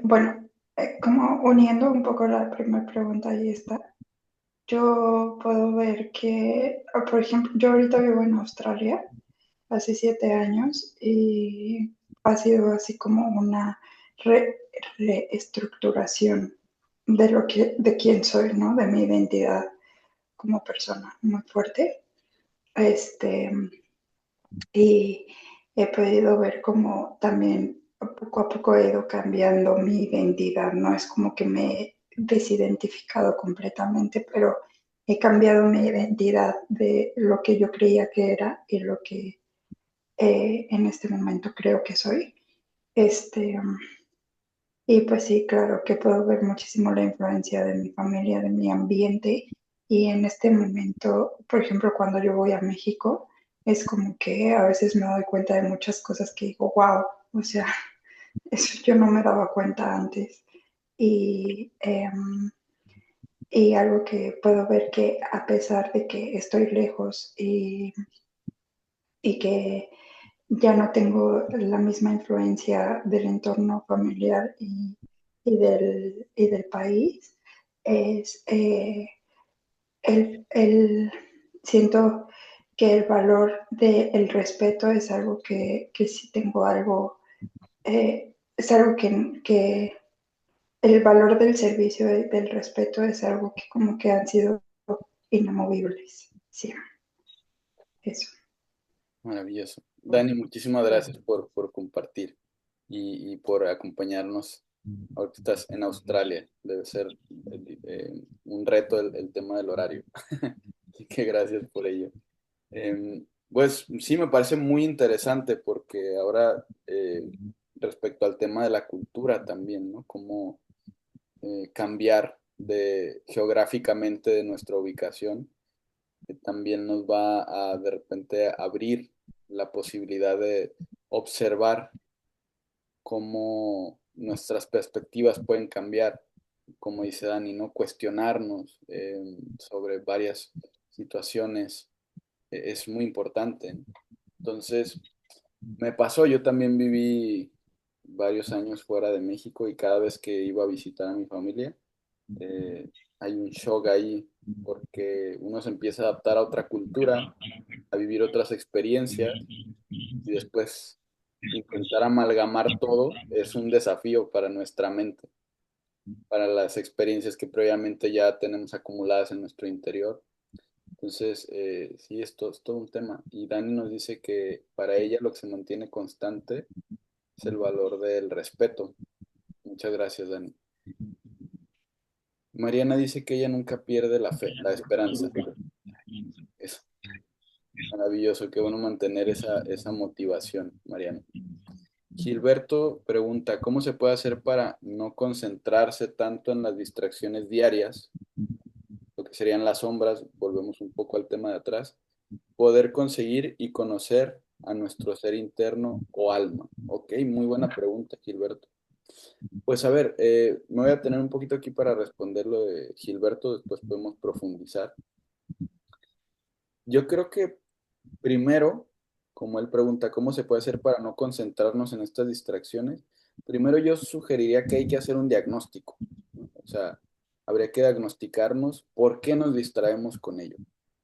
Bueno, como uniendo un poco la primera pregunta y esta, yo puedo ver que, por ejemplo, yo ahorita vivo en Australia hace 7 años y ha sido así como una re- reestructuración de quién soy, ¿no? De mi identidad como persona muy fuerte. Este, y he podido ver cómo también poco a poco he ido cambiando mi identidad, no es como que me he desidentificado completamente, pero he cambiado mi identidad de lo que yo creía que era y lo que en este momento creo que soy. Este, y pues sí, claro que puedo ver muchísimo la influencia de mi familia, de mi ambiente. Y en este momento, por ejemplo, cuando yo voy a México, es como que a veces me doy cuenta de muchas cosas que digo, wow, o sea, eso yo no me daba cuenta antes. Y, y algo que puedo ver que a pesar de que estoy lejos y que ya no tengo la misma influencia del entorno familiar y del país, es siento que el valor del respeto es algo que sí tengo algo, es algo que el valor del servicio, del respeto, es algo que como que han sido inamovibles. Sí, eso. Maravilloso. Dani, muchísimas gracias por compartir y por acompañarnos. Ahora que estás en Australia, debe ser un reto el tema del horario. Así que gracias por ello. Pues sí, me parece muy interesante porque ahora respecto al tema de la cultura también, ¿no? Cómo cambiar geográficamente de nuestra ubicación, que también nos va a de repente abrir la posibilidad de observar cómo nuestras perspectivas pueden cambiar, como dice Dani, ¿no? Cuestionarnos sobre varias situaciones es muy importante. Entonces, me pasó, yo también viví varios años fuera de México y cada vez que iba a visitar a mi familia, eh, hay un shock ahí porque uno se empieza a adaptar a otra cultura, a vivir otras experiencias y después intentar amalgamar todo es un desafío para nuestra mente, para las experiencias que previamente ya tenemos acumuladas en nuestro interior. Entonces, sí, esto es todo un tema. Y Dani nos dice que para ella lo que se mantiene constante es el valor del respeto. Muchas gracias, Dani. Mariana dice que ella nunca pierde la fe, la esperanza. Es maravilloso, qué bueno mantener esa motivación, Mariana. Gilberto pregunta, ¿cómo se puede hacer para no concentrarse tanto en las distracciones diarias, lo que serían las sombras? Volvemos un poco al tema de atrás. Poder conseguir y conocer a nuestro ser interno o alma. Ok, muy buena pregunta, Gilberto. Pues a ver, me voy a tener un poquito aquí para responder lo de Gilberto, después podemos profundizar. Yo creo que primero, como él pregunta, ¿cómo se puede hacer para no concentrarnos en estas distracciones? Primero yo sugeriría que hay que hacer un diagnóstico, ¿no? O sea, habría que diagnosticarnos por qué nos distraemos con ello,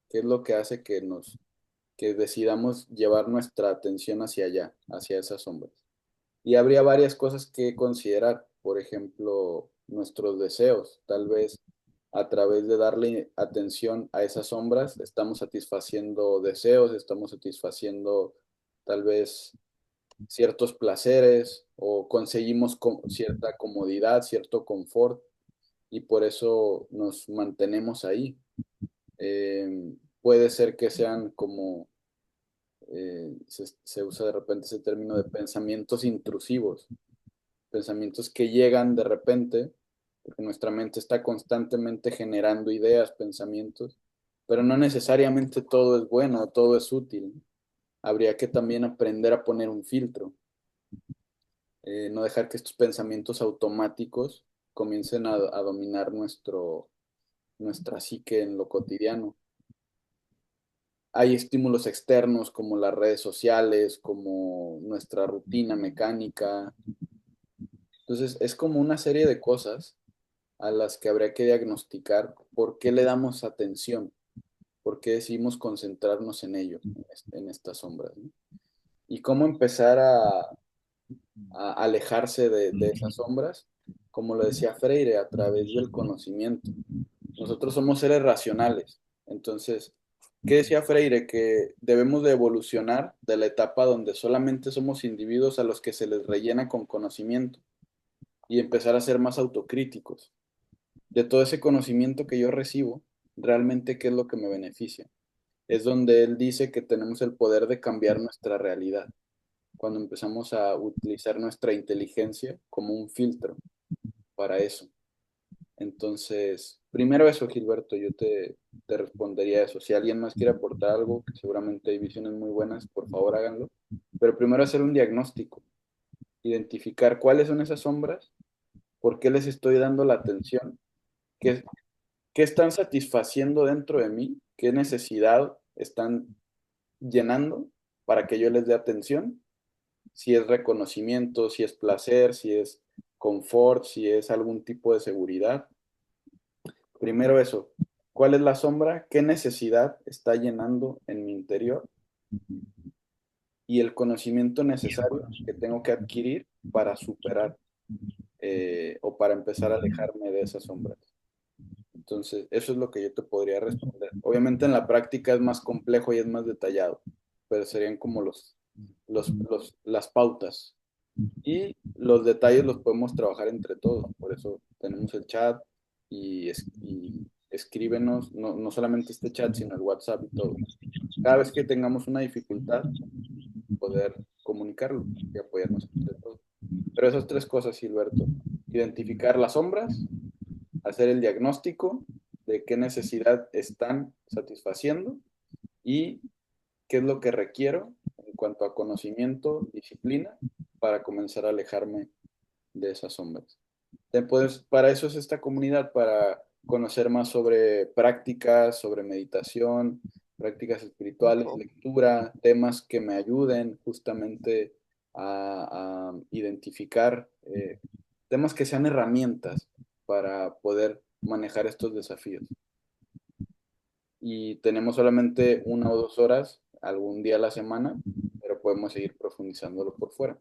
qué es lo que hace que decidamos llevar nuestra atención hacia allá, hacia esas sombras. Y habría varias cosas que considerar, por ejemplo, nuestros deseos. Tal vez a través de darle atención a esas sombras, estamos satisfaciendo deseos, estamos satisfaciendo tal vez ciertos placeres o conseguimos cierta comodidad, cierto confort y por eso nos mantenemos ahí. Puede ser que sean como se usa de repente ese término de pensamientos intrusivos, pensamientos que llegan de repente, porque nuestra mente está constantemente generando ideas, pensamientos, pero no necesariamente todo es bueno, todo es útil. Habría que también aprender a poner un filtro, no dejar que estos pensamientos automáticos comiencen a dominar nuestra psique en lo cotidiano. Hay estímulos externos como las redes sociales, como nuestra rutina mecánica. Entonces, es como una serie de cosas a las que habría que diagnosticar por qué le damos atención, por qué decidimos concentrarnos en ello, en estas sombras, ¿no? Y cómo empezar a alejarse de esas sombras, como lo decía Freire, a través del conocimiento. Nosotros somos seres racionales, entonces, ¿qué decía Freire? Que debemos de evolucionar de la etapa donde solamente somos individuos a los que se les rellena con conocimiento y empezar a ser más autocríticos. De todo ese conocimiento que yo recibo, realmente qué es lo que me beneficia. Es donde él dice que tenemos el poder de cambiar nuestra realidad, cuando empezamos a utilizar nuestra inteligencia como un filtro para eso. Entonces, primero eso, Gilberto, yo te respondería eso. Si alguien más quiere aportar algo, que seguramente hay visiones muy buenas, por favor háganlo. Pero primero hacer un diagnóstico, identificar cuáles son esas sombras, por qué les estoy dando la atención, qué, qué están satisfaciendo dentro de mí, qué necesidad están llenando para que yo les dé atención, si es reconocimiento, si es placer, si es confort, si es algún tipo de seguridad. Primero eso, ¿cuál es la sombra? ¿Qué necesidad está llenando en mi interior? y el conocimiento necesario que tengo que adquirir para superar o para empezar a alejarme de esas sombras. Entonces, eso es lo que yo te podría responder. Obviamente en la práctica es más complejo y es más detallado, pero serían como las pautas. Y los detalles los podemos trabajar entre todos. Por eso tenemos el chat y escríbenos, no solamente este chat, sino el WhatsApp y todo. Cada vez que tengamos una dificultad, poder comunicarlo y apoyarnos entre todos. Pero esas tres cosas, Gilberto, identificar las sombras, hacer el diagnóstico de qué necesidad están satisfaciendo y qué es lo que requiero en cuanto a conocimiento, disciplina, para comenzar a alejarme de esas sombras. Después, para eso es esta comunidad, para conocer más sobre prácticas, sobre meditación, prácticas espirituales, lectura, temas que me ayuden justamente a identificar temas que sean herramientas para poder manejar estos desafíos. Y tenemos solamente 1 o 2 horas algún día a la semana, pero podemos seguir profundizándolo por fuera.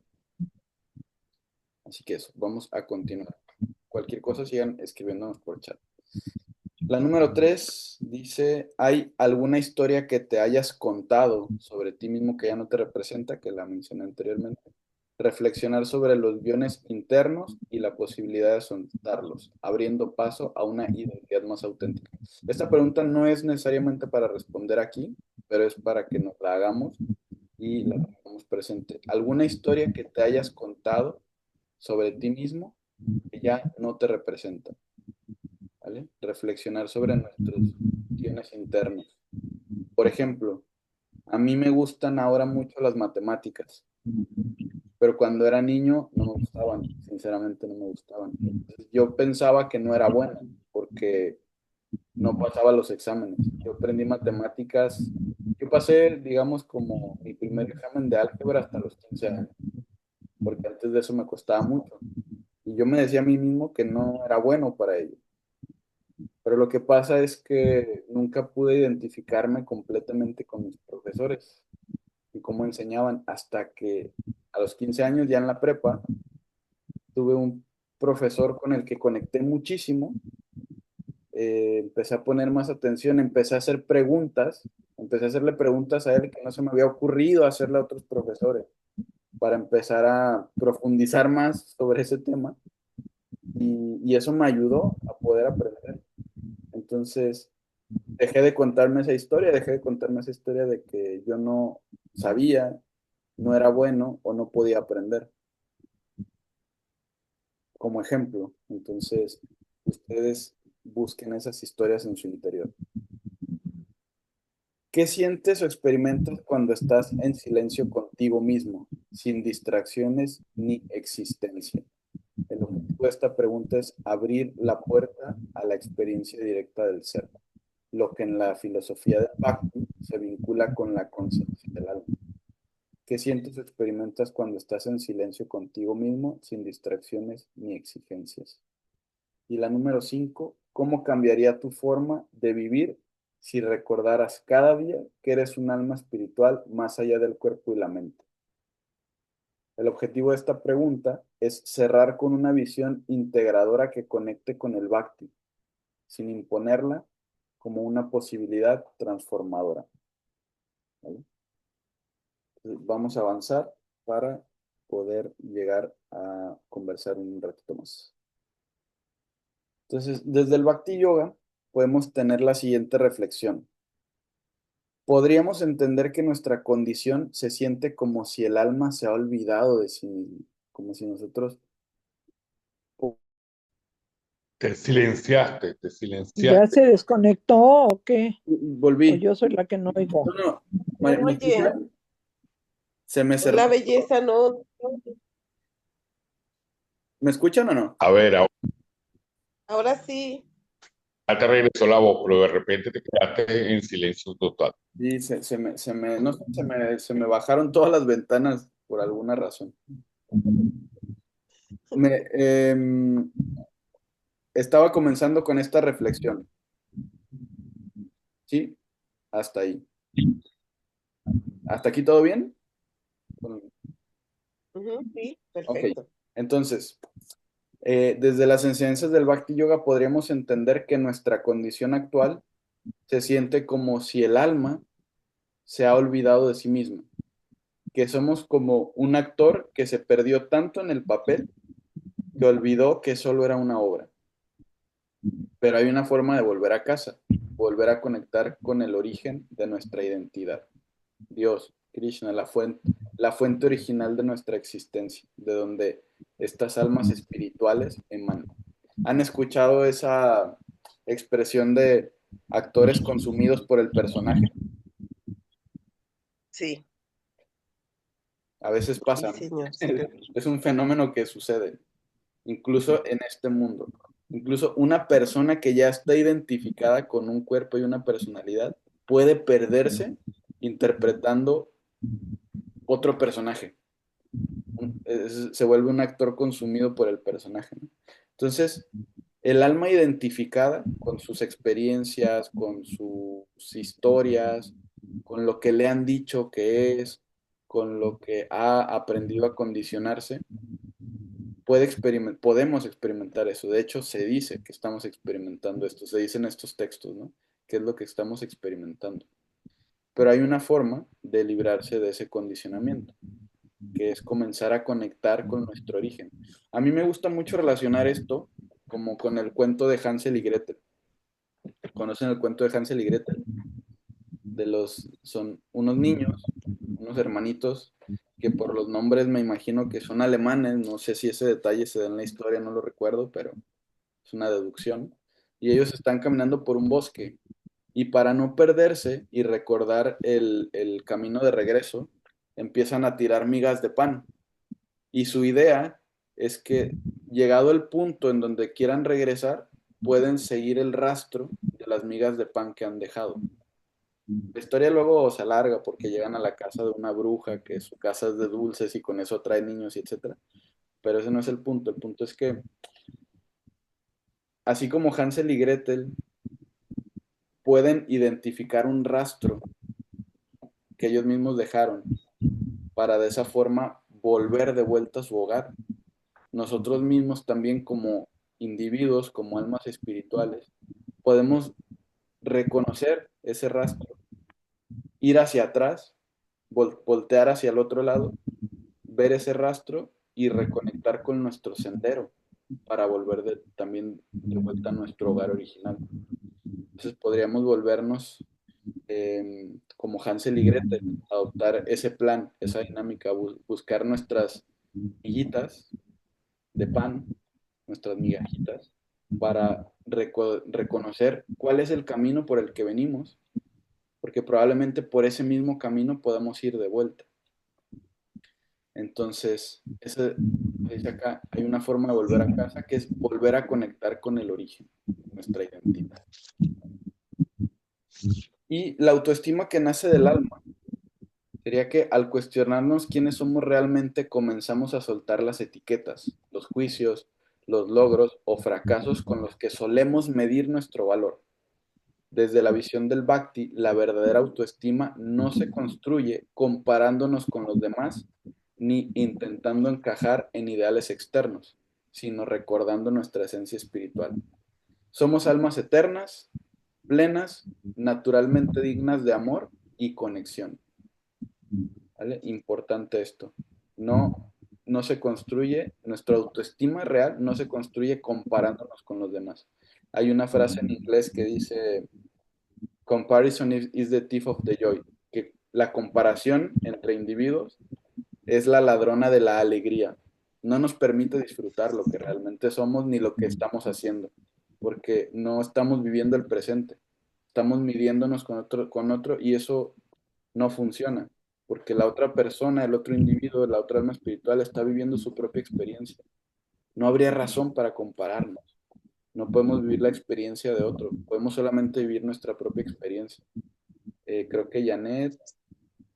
Así que eso, vamos a continuar. Cualquier cosa sigan escribiéndonos por chat. La número 3 dice, ¿hay alguna historia que te hayas contado sobre ti mismo que ya no te representa, que la mencioné anteriormente? Reflexionar sobre los guiones internos y la posibilidad de soltarlos, abriendo paso a una identidad más auténtica. Esta pregunta no es necesariamente para responder aquí, pero es para que nos la hagamos y la tengamos presente. ¿Alguna historia que te hayas contado sobre ti mismo que ya no te representa? ¿Vale? Reflexionar sobre nuestros guiones internos. Por ejemplo, a mí me gustan ahora mucho las matemáticas, pero cuando era niño no me gustaban, sinceramente no me gustaban. Entonces, yo pensaba que no era bueno porque no pasaba los exámenes. Yo aprendí matemáticas, yo pasé, digamos, como mi primer examen de álgebra hasta los 15 años, porque antes de eso me costaba mucho. Y yo me decía a mí mismo que no era bueno para ello. Pero lo que pasa es que nunca pude identificarme completamente con mis profesores y cómo enseñaban hasta que a los 15 años, ya en la prepa, tuve un profesor con el que conecté muchísimo. Empecé a poner más atención, empecé a hacer preguntas, empecé a hacerle preguntas a él que no se me había ocurrido hacerle a otros profesores para empezar a profundizar más sobre ese tema y eso me ayudó a poder aprender. Entonces, dejé de contarme esa historia, dejé de contarme esa historia de que yo no sabía, no era bueno o no podía aprender, como ejemplo. Entonces, ustedes busquen esas historias en su interior. ¿Qué sientes o experimentas cuando estás en silencio contigo mismo, sin distracciones ni existencia? El objetivo de esta pregunta es abrir la puerta a la experiencia directa del ser, lo que en la filosofía del Bhakti se vincula con la conciencia del alma. ¿Qué sientes o experimentas cuando estás en silencio contigo mismo, sin distracciones ni exigencias? Y la número 5, ¿cómo cambiaría tu forma de vivir si recordaras cada día que eres un alma espiritual más allá del cuerpo y la mente? El objetivo de esta pregunta es cerrar con una visión integradora que conecte con el Bhakti, sin imponerla como una posibilidad transformadora. ¿Vale? Vamos a avanzar para poder llegar a conversar un ratito más. Entonces, desde el Bhakti Yoga podemos tener la siguiente reflexión. Podríamos entender que nuestra condición se siente como si el alma se ha olvidado de sí mismo, como si nosotros... Te silenciaste, te ¿Ya silenciaste. se desconectó o qué? ¿O Volví. yo soy la que no oigo? No, ¿me Oye, escuchan? Se me cerró. la belleza no. ¿Me escuchan o no? A ver, Ahora sí. ahora te regresó la voz, pero de repente te quedaste en silencio total. Sí, no sé, se me bajaron todas las ventanas por alguna razón. Me, estaba comenzando con esta reflexión. ¿Sí? Hasta ahí. ¿Hasta aquí todo bien? Sí, Ok, perfecto. entonces, desde las enseñanzas del Bhakti Yoga podríamos entender que nuestra condición actual se siente como si el alma se ha olvidado de sí misma, que somos como un actor que se perdió tanto en el papel que olvidó que solo era una obra. Pero hay una forma de volver a casa, volver a conectar con el origen de nuestra identidad. Dios, Krishna, la fuente original de nuestra existencia, de donde estas almas espirituales emanan. ¿Han escuchado esa expresión de actores consumidos por el personaje? Sí, A veces sí, pasa, ¿no? señor, sí. Es un fenómeno que sucede, incluso en este mundo. Incluso una persona que ya está identificada con un cuerpo y una personalidad puede perderse interpretando otro personaje. Se vuelve un actor consumido por el personaje, ¿no? Entonces, el alma identificada con sus experiencias, con sus historias, con lo que le han dicho que es, con lo que ha aprendido a condicionarse, podemos experimentar eso. De hecho, se dice que estamos experimentando esto, se dice en estos textos, ¿no? ¿Qué es lo que estamos experimentando? Pero hay una forma de librarse de ese condicionamiento, que es comenzar a conectar con nuestro origen. A mí me gusta mucho relacionar esto como con el cuento de Hansel y Gretel. ¿Conocen el cuento de Hansel y Gretel? Son unos niños, unos hermanitos, que por los nombres me imagino que son alemanes, no sé si ese detalle se da en la historia, no lo recuerdo, pero es una deducción. Y ellos están caminando por un bosque y para no perderse y recordar el camino de regreso, empiezan a tirar migas de pan. Y su idea es que llegado el punto en donde quieran regresar, pueden seguir el rastro de las migas de pan que han dejado. La historia luego se alarga porque llegan a la casa de una bruja, que su casa es de dulces y con eso atrae niños y etcétera. Pero ese no es el punto. El punto es que, así como Hansel y Gretel pueden identificar un rastro que ellos mismos dejaron para de esa forma volver de vuelta a su hogar, nosotros mismos también como individuos, como almas espirituales, podemos reconocer ese rastro, ir hacia atrás, voltear hacia el otro lado, ver ese rastro y reconectar con nuestro sendero para volver también de vuelta a nuestro hogar original. Entonces podríamos volvernos como Hansel y Gretel, adoptar ese plan, esa dinámica, buscar nuestras miguitas de pan, nuestras migajitas, para reconocer cuál es el camino por el que venimos, porque probablemente por ese mismo camino podamos ir de vuelta. Entonces, dice acá, hay una forma de volver a casa que es volver a conectar con el origen, nuestra identidad. Y la autoestima que nace del alma sería que al cuestionarnos quiénes somos realmente, comenzamos a soltar las etiquetas, los juicios, los logros o fracasos con los que solemos medir nuestro valor. Desde la visión del Bhakti, la verdadera autoestima no se construye comparándonos con los demás ni intentando encajar en ideales externos, sino recordando nuestra esencia espiritual. Somos almas eternas, plenas, naturalmente dignas de amor y conexión. ¿Vale? Importante esto. No, no se construye, nuestra autoestima real no se construye comparándonos con los demás. Hay una frase en inglés que dice, comparison is the thief of the joy, que la comparación entre individuos es la ladrona de la alegría. No nos permite disfrutar lo que realmente somos ni lo que estamos haciendo, porque no estamos viviendo el presente. Estamos midiéndonos con otro y eso no funciona, porque la otra persona, el otro individuo, la otra alma espiritual está viviendo su propia experiencia. No habría razón para compararnos. No podemos vivir la experiencia de otro, podemos solamente vivir nuestra propia experiencia. Creo que Janet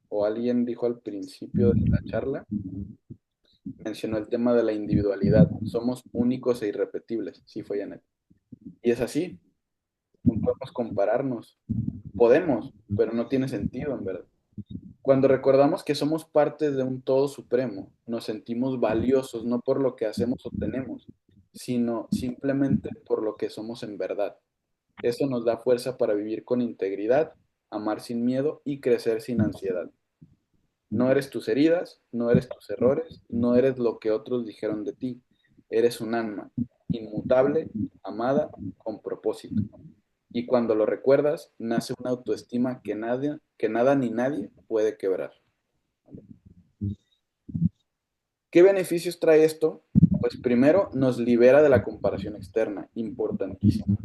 o alguien dijo al principio de la charla, mencionó el tema de la individualidad. Somos únicos e irrepetibles, sí fue Janet. Y es así, no podemos compararnos. Podemos, pero no tiene sentido en verdad. Cuando recordamos que somos parte de un todo supremo, nos sentimos valiosos no por lo que hacemos o tenemos, sino simplemente por lo que somos en verdad. Eso nos da fuerza para vivir con integridad, amar sin miedo y crecer sin ansiedad. No eres tus heridas, no eres tus errores, no eres lo que otros dijeron de ti. Eres un alma, inmutable, amada, con propósito. Y cuando lo recuerdas, nace una autoestima que nada ni nadie puede quebrar. ¿Qué beneficios trae esto? Pues primero nos libera de la comparación externa, importantísimo.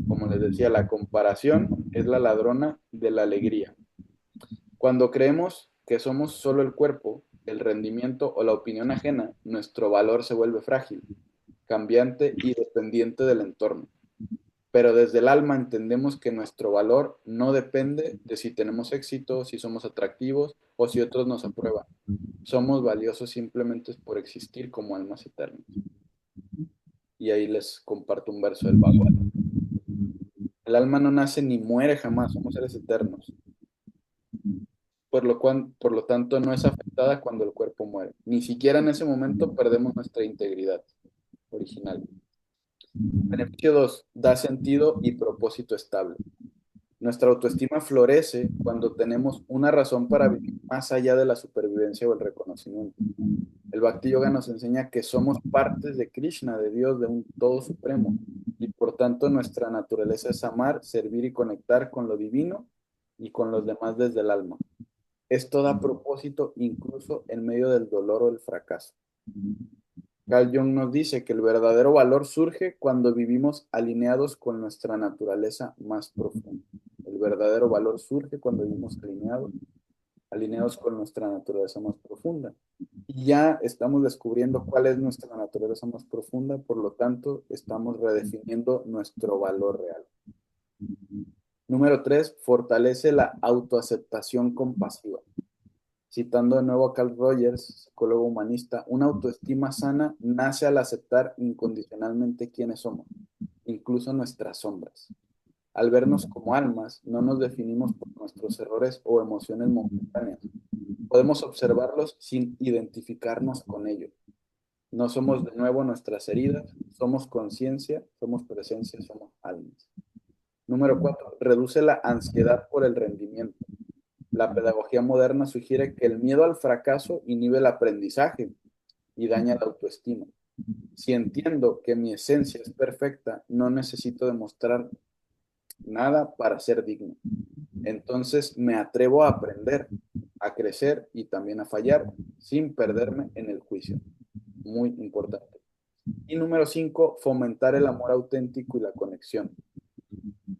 Como les decía, la comparación es la ladrona de la alegría. Cuando creemos que somos solo el cuerpo, el rendimiento o la opinión ajena, nuestro valor se vuelve frágil, cambiante y dependiente del entorno. Pero desde el alma entendemos que nuestro valor no depende de si tenemos éxito, si somos atractivos o si otros nos aprueban. Somos valiosos simplemente por existir como almas eternas. Y ahí les comparto un verso del Bhagavad. El alma no nace ni muere jamás, somos seres eternos. Por lo tanto, no es afectada cuando el cuerpo muere. Ni siquiera en ese momento perdemos nuestra integridad original. Beneficio 2. Da sentido y propósito estable. Nuestra autoestima florece cuando tenemos una razón para vivir más allá de la supervivencia o el reconocimiento. El Bhakti Yoga nos enseña que somos partes de Krishna, de Dios, de un todo supremo, y por tanto nuestra naturaleza es amar, servir y conectar con lo divino y con los demás desde el alma. Esto da propósito incluso en medio del dolor o el fracaso. Carl Jung nos dice que el verdadero valor surge cuando vivimos alineados con nuestra naturaleza más profunda. El verdadero valor surge cuando vivimos alineados con nuestra naturaleza más profunda. Y ya estamos descubriendo cuál es nuestra naturaleza más profunda, por lo tanto, estamos redefiniendo nuestro valor real. Número 3, fortalece la autoaceptación compasiva. Citando de nuevo a Carl Rogers, psicólogo humanista, una autoestima sana nace al aceptar incondicionalmente quiénes somos, incluso nuestras sombras. Al vernos como almas, no nos definimos por nuestros errores o emociones momentáneas. Podemos observarlos sin identificarnos con ellos. No somos de nuevo nuestras heridas, somos conciencia, somos presencia, somos almas. Número 4, reduce la ansiedad por el rendimiento. La pedagogía moderna sugiere que el miedo al fracaso inhibe el aprendizaje y daña la autoestima. Si entiendo que mi esencia es perfecta, no necesito demostrar nada para ser digno. Entonces me atrevo a aprender, a crecer y también a fallar sin perderme en el juicio. Muy importante. Y número 5, fomentar el amor auténtico y la conexión.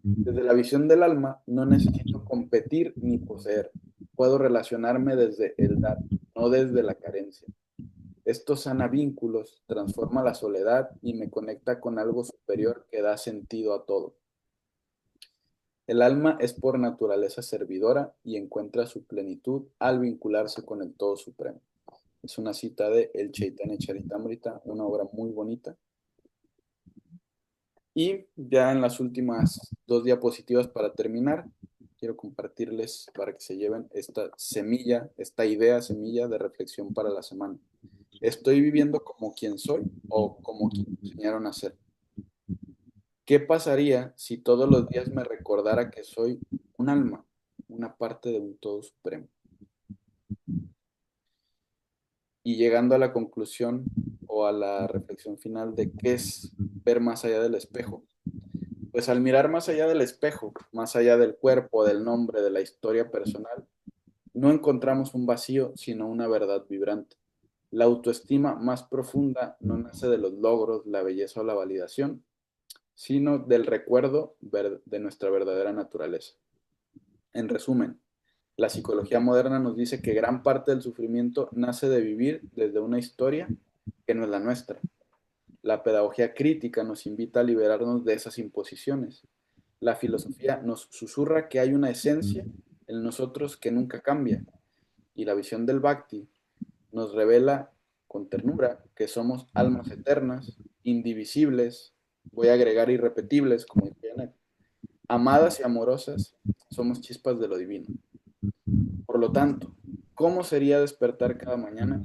Desde la visión del alma, no necesito competir ni poseer. Puedo relacionarme desde el dar, no desde la carencia. Esto sana vínculos, transforma la soledad y me conecta con algo superior que da sentido a todo. El alma es por naturaleza servidora y encuentra su plenitud al vincularse con el Todo Supremo. Es una cita de El Chaitanya Charitamrita, una obra muy bonita. Y ya en las últimas 2 diapositivas para terminar, quiero compartirles para que se lleven esta semilla, esta idea semilla de reflexión para la semana. ¿Estoy viviendo como quien soy o como quien me enseñaron a ser? ¿Qué pasaría si todos los días me recordara que soy un alma, una parte de un todo supremo? Y llegando a la conclusión o a la reflexión final de qué es ver más allá del espejo. Pues al mirar más allá del espejo, más allá del cuerpo, del nombre, de la historia personal, no encontramos un vacío, sino una verdad vibrante. La autoestima más profunda no nace de los logros, la belleza o la validación, sino del recuerdo de nuestra verdadera naturaleza. En resumen, la psicología moderna nos dice que gran parte del sufrimiento nace de vivir desde una historia que no es la nuestra. La pedagogía crítica nos invita a liberarnos de esas imposiciones. La filosofía nos susurra que hay una esencia en nosotros que nunca cambia. Y la visión del Bhakti nos revela con ternura que somos almas eternas, indivisibles, voy a agregar irrepetibles, como dice Janet, amadas y amorosas, somos chispas de lo divino. Por lo tanto, ¿Cómo sería despertar cada mañana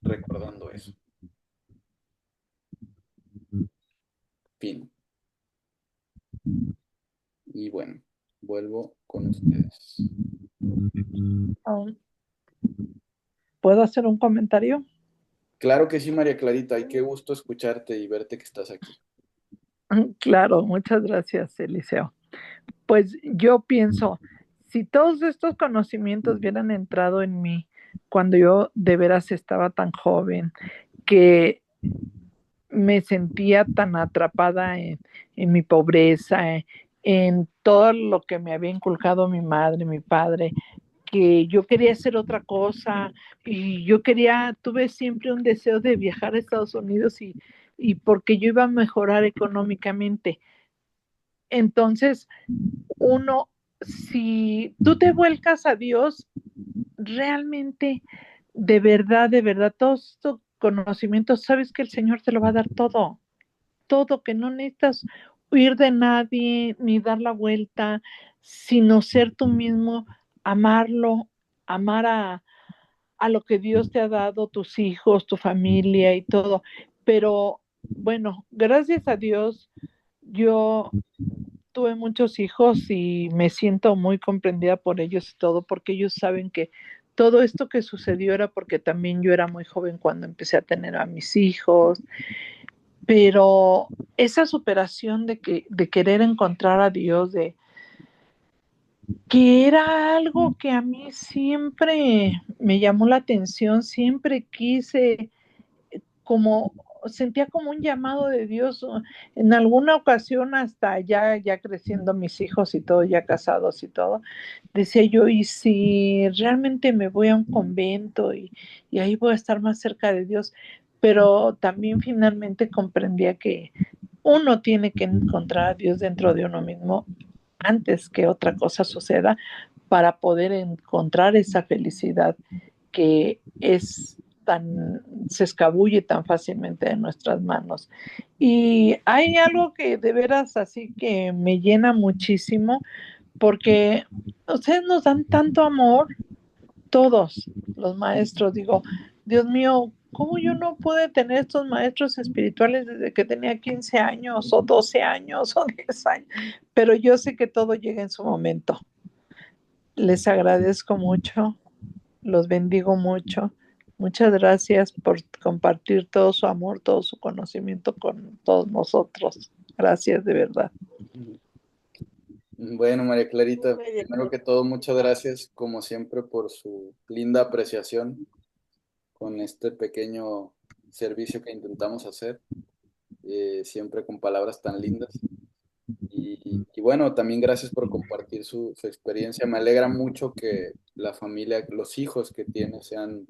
recordando eso? Fin. Y bueno, vuelvo con ustedes. ¿Puedo hacer un comentario? Claro que sí, María Clarita, y qué gusto escucharte y verte que estás aquí. Claro, muchas gracias, Eliseo. Pues yo pienso, si todos estos conocimientos hubieran entrado en mí cuando yo de veras estaba tan joven, que me sentía tan atrapada en mi pobreza, en todo lo que me había inculcado mi madre, mi padre, que yo quería hacer otra cosa y yo tuve siempre un deseo de viajar a Estados Unidos y porque yo iba a mejorar económicamente. Entonces, uno, si tú te vuelcas a Dios, realmente, de verdad, todos estos conocimientos, sabes que el Señor te lo va a dar todo, todo, que no necesitas huir de nadie ni dar la vuelta, sino ser tú mismo, amarlo, amar a lo que Dios te ha dado, tus hijos, tu familia y todo. Pero bueno, gracias a Dios, yo tuve muchos hijos y me siento muy comprendida por ellos y todo, porque ellos saben que todo esto que sucedió era porque también yo era muy joven cuando empecé a tener a mis hijos, pero esa superación de querer encontrar a Dios, de que era algo que a mí siempre me llamó la atención, siempre quise, como sentía como un llamado de Dios. En alguna ocasión, hasta ya creciendo mis hijos y todo, ya casados y todo, decía yo, ¿y si realmente me voy a un convento y ahí voy a estar más cerca de Dios? Pero también finalmente comprendía que uno tiene que encontrar a Dios dentro de uno mismo antes que otra cosa suceda, para poder encontrar esa felicidad que se escabulle tan fácilmente de nuestras manos. Y hay algo que de veras así que me llena muchísimo, porque ustedes nos dan tanto amor, todos los maestros. Digo, Dios mío, ¿cómo yo no pude tener estos maestros espirituales desde que tenía 15 años o 12 años o 10 años? Pero yo sé que todo llega en su momento. Les agradezco mucho, los bendigo mucho. Muchas gracias por compartir todo su amor, todo su conocimiento con todos nosotros. Gracias de verdad. Bueno, María Clarita, primero que todo, muchas gracias, como siempre, por su linda apreciación con este pequeño servicio que intentamos hacer, siempre con palabras tan lindas. Y bueno, también gracias por compartir su experiencia. Me alegra mucho que la familia, los hijos que tiene sean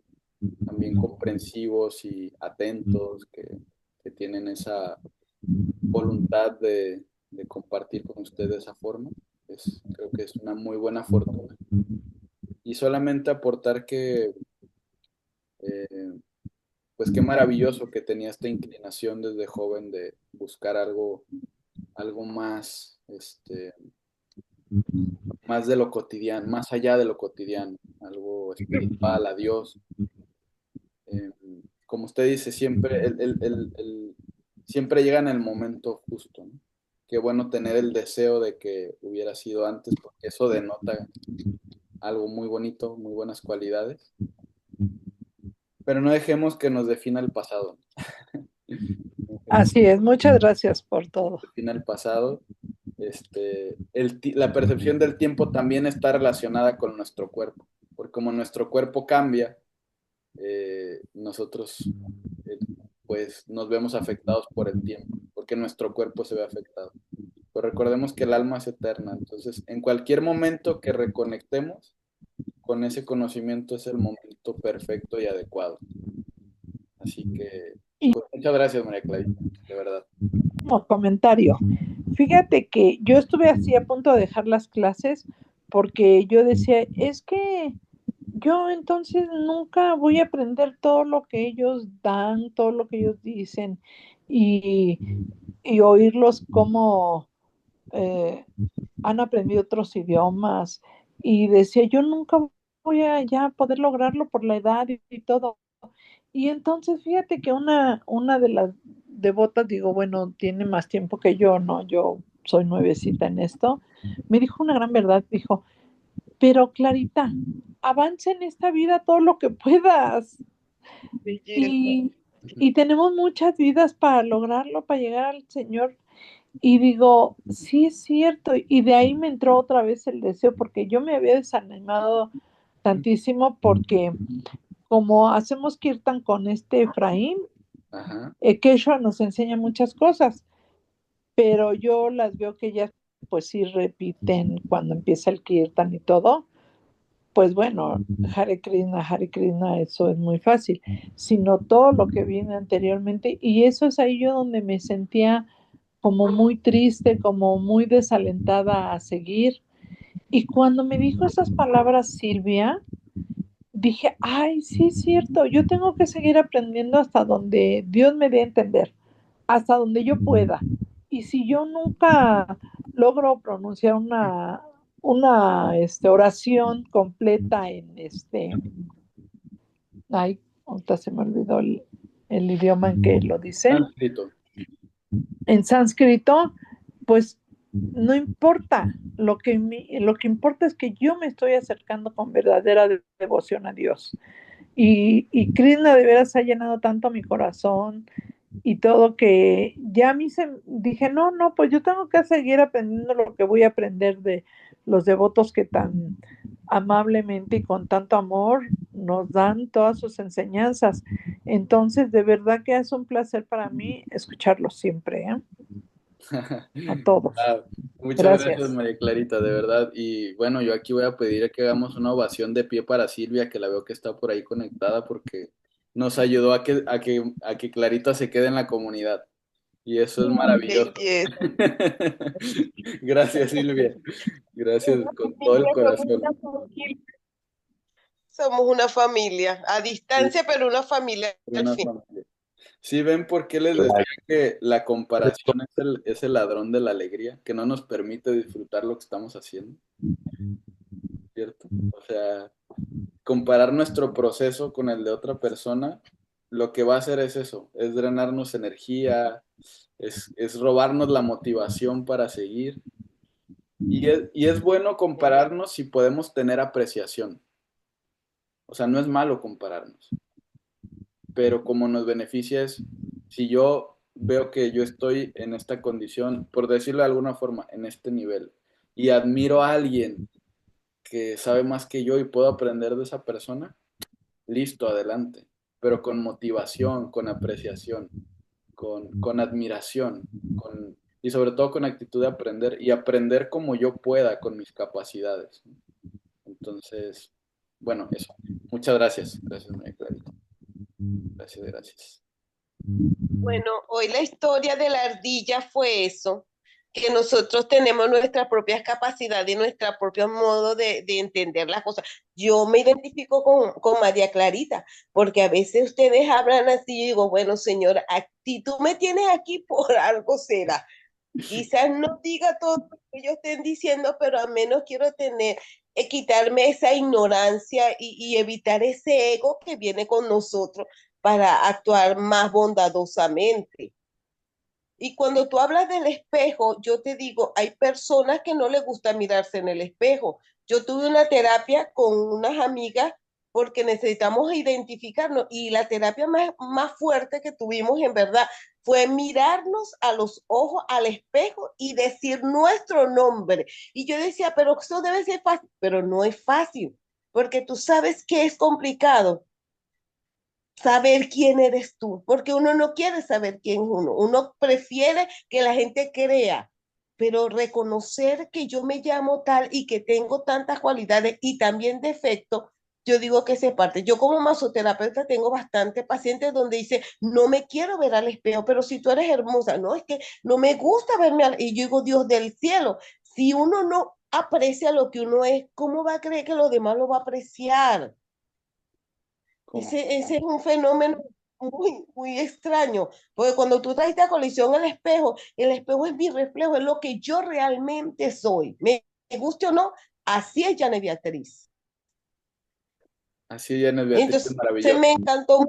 también comprensivos y atentos, que tienen esa voluntad de compartir con usted de esa forma. Creo que es una muy buena fortuna. Y solamente aportar que, eh, pues qué maravilloso que tenía esta inclinación desde joven de buscar algo más, más de lo cotidiano, más allá de lo cotidiano, algo espiritual, a Dios. Eh, Como usted dice, siempre, siempre llega en el momento justo, ¿no? Qué bueno tener el deseo de que hubiera sido antes, porque eso denota algo muy bonito, muy buenas cualidades. Pero no dejemos que nos defina el pasado. Así es, muchas gracias por todo. Defina el pasado. La percepción del tiempo también está relacionada con nuestro cuerpo, porque como nuestro cuerpo cambia, nosotros pues nos vemos afectados por el tiempo, porque nuestro cuerpo se ve afectado. Pero recordemos que el alma es eterna, entonces en cualquier momento que reconectemos con ese conocimiento es el momento perfecto y adecuado. Así que, Y pues, muchas gracias, María Clarita, de verdad. como comentario, fíjate que yo estuve así a punto de dejar las clases porque yo decía, es que yo entonces nunca voy a aprender todo lo que ellos dan, todo lo que ellos dicen y, y oírlos como han aprendido otros idiomas. Y decía, yo nunca voy a ya poder lograrlo por la edad y todo. Y entonces fíjate que una de las devotas, digo, bueno, tiene más tiempo que yo, ¿no? Yo soy nuevecita en esto. Me dijo una gran verdad, dijo, pero Clarita, avanza en esta vida todo lo que puedas. Belleza. Y tenemos muchas vidas para lograrlo, para llegar al Señor. Y digo, sí es cierto. Y de ahí me entró otra vez el deseo, porque yo me había desanimado tantísimo porque como hacemos kirtan con este Efraín, Ajá. Keshua nos enseña muchas cosas, pero yo las veo que ellas pues sí repiten cuando empieza el kirtan y todo. Pues bueno, Hare Krishna, eso es muy fácil, sino todo lo que viene anteriormente. Y eso es ahí yo donde me sentía como muy triste, como muy desalentada a seguir. Y cuando me dijo esas palabras Silvia, dije, ay, sí es cierto, yo tengo que seguir aprendiendo hasta donde Dios me dé a entender, hasta donde yo pueda. Y si yo nunca logro pronunciar una oración completa ay, ahorita se me olvidó el idioma en que lo dice, Sánscrito. en sánscrito, pues no importa, lo que importa es que yo me estoy acercando con verdadera devoción a Dios. Y Krishna de veras ha llenado tanto mi corazón y todo que ya a mí dije, no, no, pues yo tengo que seguir aprendiendo lo que voy a aprender de los devotos que tan amablemente y con tanto amor nos dan todas sus enseñanzas. Entonces, de verdad que es un placer para mí escucharlos siempre, ¿eh? A todos. Ah, muchas gracias, Gracias. María Clarita, de verdad. Y bueno, yo aquí voy a pedir que hagamos una ovación de pie para Silvia, que la veo que está por ahí conectada, porque nos ayudó a que Clarita se quede en la comunidad. Y eso es maravilloso. Belleza. Gracias, Silvia. Gracias con todo el corazón. Somos una familia, a Sí, distancia, pero una familia al una fin. familia. ¿Sí ven por qué les decía que la comparación es el ladrón de la alegría, que no nos permite disfrutar lo que estamos haciendo? ¿Cierto? O sea, comparar nuestro proceso con el de otra persona, lo que va a hacer es eso, es drenarnos energía, es robarnos la motivación para seguir. Y es bueno compararnos si podemos tener apreciación. O sea, no es malo compararnos, pero como nos beneficia es, si yo veo que yo estoy en esta condición, por decirlo de alguna forma, en este nivel, y admiro a alguien que sabe más que yo y puedo aprender de esa persona, listo, adelante, pero con motivación, con apreciación, con admiración, y sobre todo con actitud de aprender y aprender como yo pueda con mis capacidades. Entonces, bueno, eso. Muchas gracias. Gracias, María Clarita. Gracias, gracias. Bueno, hoy la historia de la ardilla fue eso, que nosotros tenemos nuestras propias capacidades y nuestro propio modo de entender las cosas. Yo me identifico con María Clarita, porque a veces ustedes hablan así y digo, bueno, señora, si tú me tienes aquí por algo será. Quizás no diga todo lo que ellos estén diciendo, pero al menos quiero quitarme esa ignorancia y evitar ese ego que viene con nosotros para actuar más bondadosamente. Y cuando tú hablas del espejo, yo te digo, hay personas que no les gusta mirarse en el espejo. Yo tuve una terapia con unas amigas porque necesitamos identificarnos y la terapia más fuerte que tuvimos en verdad fue mirarnos a los ojos, al espejo y decir nuestro nombre. Y yo decía, pero eso debe ser fácil, pero no es fácil, porque tú sabes que es complicado saber quién eres tú, porque uno no quiere saber quién es uno prefiere que la gente crea, pero reconocer que yo me llamo tal y que tengo tantas cualidades y también defectos, yo digo que se parte. Yo como masoterapeuta tengo bastante pacientes donde dice, no me quiero ver al espejo, pero si tú eres hermosa, no, es que no me gusta verme y yo digo, Dios del cielo, si uno no aprecia lo que uno es, ¿cómo va a creer que los demás lo va a apreciar? ¿Cómo? Ese es un fenómeno muy extraño, porque cuando tú traes esta colisión al espejo, el espejo es mi reflejo, es lo que yo realmente soy. Me guste o no, así es Janet Beatriz. Así, Janet Beatriz, es Entonces maravilloso. me encantó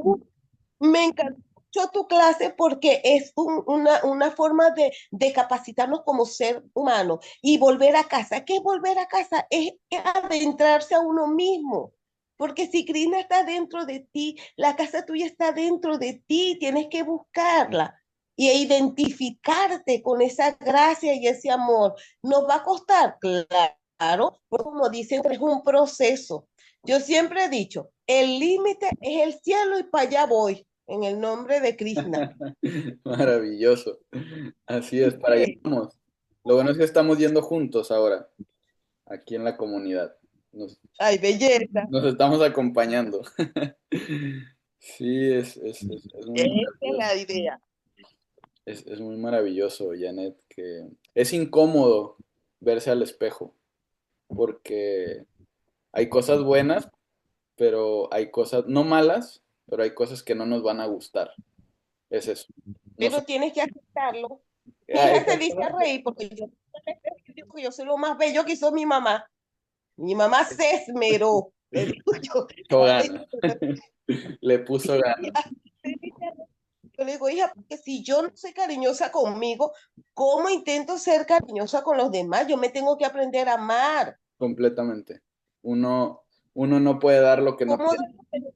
mucho tu clase porque es una forma de capacitarnos como ser humano y volver a casa. ¿Qué es volver a casa? Es adentrarse a uno mismo. Porque si Krishna está dentro de ti, la casa tuya está dentro de ti, tienes que buscarla y identificarte con esa gracia y ese amor. ¿Nos va a costar? Claro, pues como dicen, es un proceso. Yo siempre he dicho, el límite es el cielo y para allá voy, en el nombre de Krishna. Maravilloso. Así es, para allá vamos. Lo bueno es que estamos yendo juntos ahora, aquí en la comunidad. Nos, Ay, belleza. nos estamos acompañando. Sí, es muy Esa es maravilloso. la idea. Es muy maravilloso, Janet, que es incómodo verse al espejo, porque hay cosas buenas, pero hay cosas no malas, pero hay cosas que no nos van a gustar. Es eso. No sé. Pero tienes que aceptarlo. Mi Ah, hija se dice a exactamente. reír porque yo soy lo más bello que hizo mi mamá. Mi mamá se esmeró. Le digo yo. Echó Ay, ganas. Le puso ganas. yo le digo, hija, porque si yo no soy cariñosa conmigo, ¿cómo intento ser cariñosa con los demás? Yo me tengo que aprender a amar. Completamente. Uno no puede dar lo que no ¿Cómo? tiene.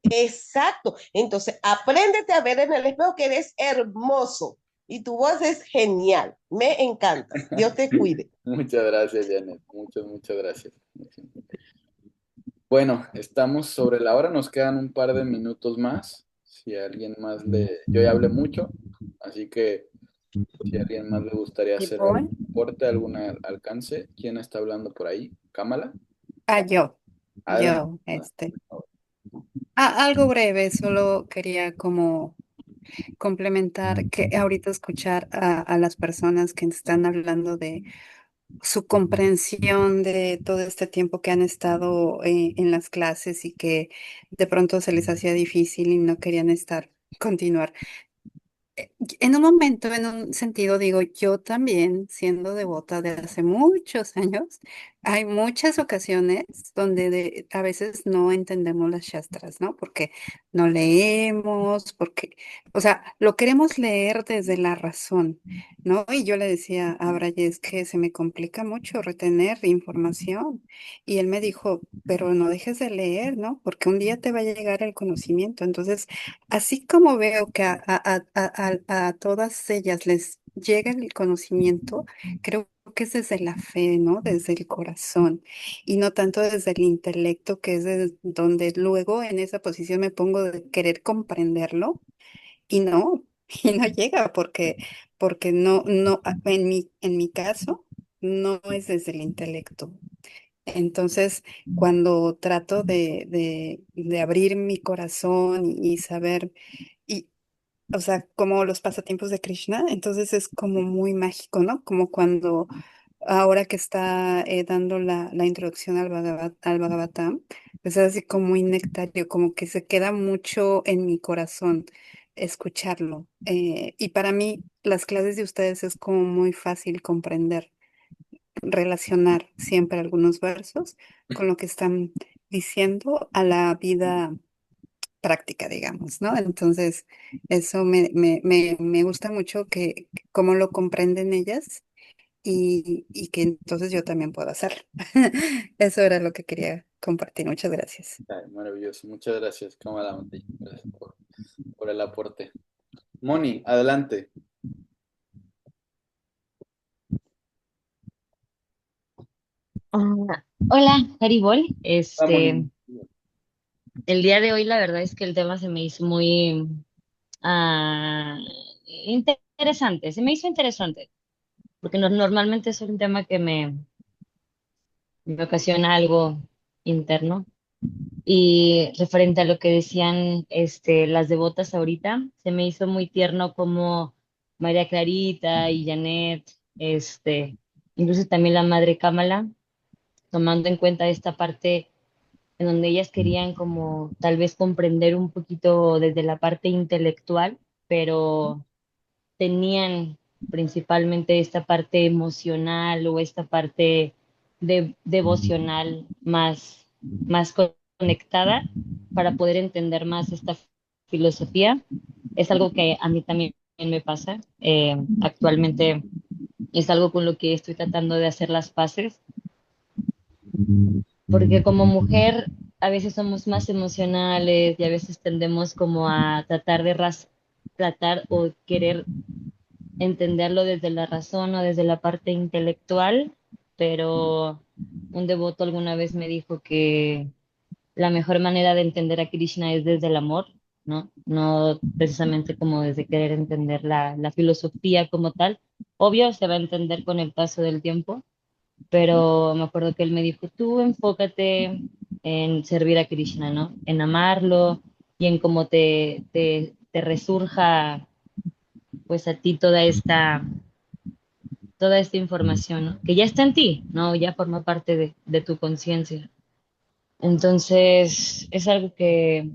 Exacto. Entonces, apréndete a ver en el espejo que eres hermoso y tu voz es genial. Me encantas. Dios te cuide. Muchas gracias, Janet. Muchas gracias. Bueno, estamos sobre la hora, nos quedan un par de minutos más. Si a alguien más yo ya hablé mucho, así que si a alguien más le gustaría ¿Y hacer voy? algún aporte, algún alcance, ¿quién está hablando por ahí? ¿Cámala? Yo, Adelante. yo, algo breve, solo quería como complementar que ahorita escuchar a las personas que están hablando de su comprensión de todo este tiempo que han estado en las clases y que de pronto se les hacía difícil y no querían continuar. En un momento, en un sentido, digo, yo también, siendo devota de hace muchos años, hay muchas ocasiones donde a veces no entendemos las shastras, ¿no? Porque no leemos, porque, o sea, lo queremos leer desde la razón, ¿no? Y yo le decía a Bray, es que se me complica mucho retener información. Y él me dijo, pero no dejes de leer, ¿no? Porque un día te va a llegar el conocimiento. Entonces, así como veo que a todas ellas les llega el conocimiento, creo que es desde la fe, ¿no? Desde el corazón y no tanto desde el intelecto, que es donde luego en esa posición me pongo de querer comprenderlo y no, y no llega porque no, en mi caso, no es desde el intelecto. Entonces, cuando trato de abrir mi corazón y saber, y, o sea, como los pasatiempos de Krishna, entonces es como muy mágico, ¿no? Como cuando ahora que está dando la introducción al Bhagavatam, pues es así como muy nectario, como que se queda mucho en mi corazón escucharlo. Y para mí, las clases de ustedes es como muy fácil comprender relacionar siempre algunos versos con lo que están diciendo a la vida práctica, digamos, ¿no? Entonces, eso me gusta mucho que cómo lo comprenden ellas y que entonces yo también puedo hacerlo. Eso era lo que quería compartir. Muchas gracias. Ay, maravilloso. Muchas gracias, Cámara. Gracias por el aporte. Moni, adelante. Hola, Haribol. Ah, Moni. El día de hoy la verdad es que el tema se me hizo muy ah, interesante, se me hizo interesante, porque normalmente es un tema que me ocasiona algo interno. Y referente a lo que decían las devotas ahorita, se me hizo muy tierno como María Clarita y Janet, incluso también la Madre Cámara, tomando en cuenta esta parte en donde ellas querían como tal vez comprender un poquito desde la parte intelectual, pero tenían principalmente esta parte emocional o esta parte devocional más conectada para poder entender más esta filosofía. Es algo que a mí también me pasa. Actualmente es algo con lo que estoy tratando de hacer las paces, porque como mujer a veces somos más emocionales y a veces tendemos como a tratar o querer entenderlo desde la razón o desde la parte intelectual, pero un devoto alguna vez me dijo que la mejor manera de entender a Krishna es desde el amor, ¿no? No precisamente como desde querer entender la filosofía como tal. Obvio, se va a entender con el paso del tiempo, pero me acuerdo que él me dijo, tú enfócate en servir a Krishna, ¿no? En amarlo y en cómo te resurja pues a ti toda esta información, ¿no? Que ya está en ti, ¿no? Ya forma parte de tu conciencia. Entonces, es algo que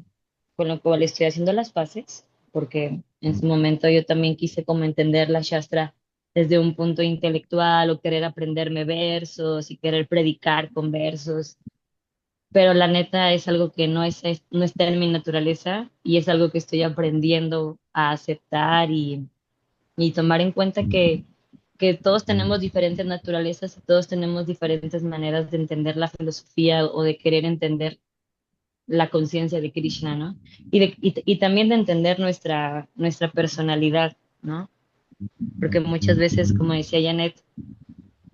con lo cual estoy haciendo las paces, porque en su momento yo también quise como entender la Shastra desde un punto intelectual o querer aprenderme versos y querer predicar con versos, pero la neta es algo que no está en mi naturaleza y es algo que estoy aprendiendo a aceptar y tomar en cuenta que todos tenemos diferentes naturalezas y todos tenemos diferentes maneras de entender la filosofía o de querer entender la conciencia de Krishna, ¿no? Y también de entender nuestra personalidad, ¿no? Porque muchas veces, como decía Janet,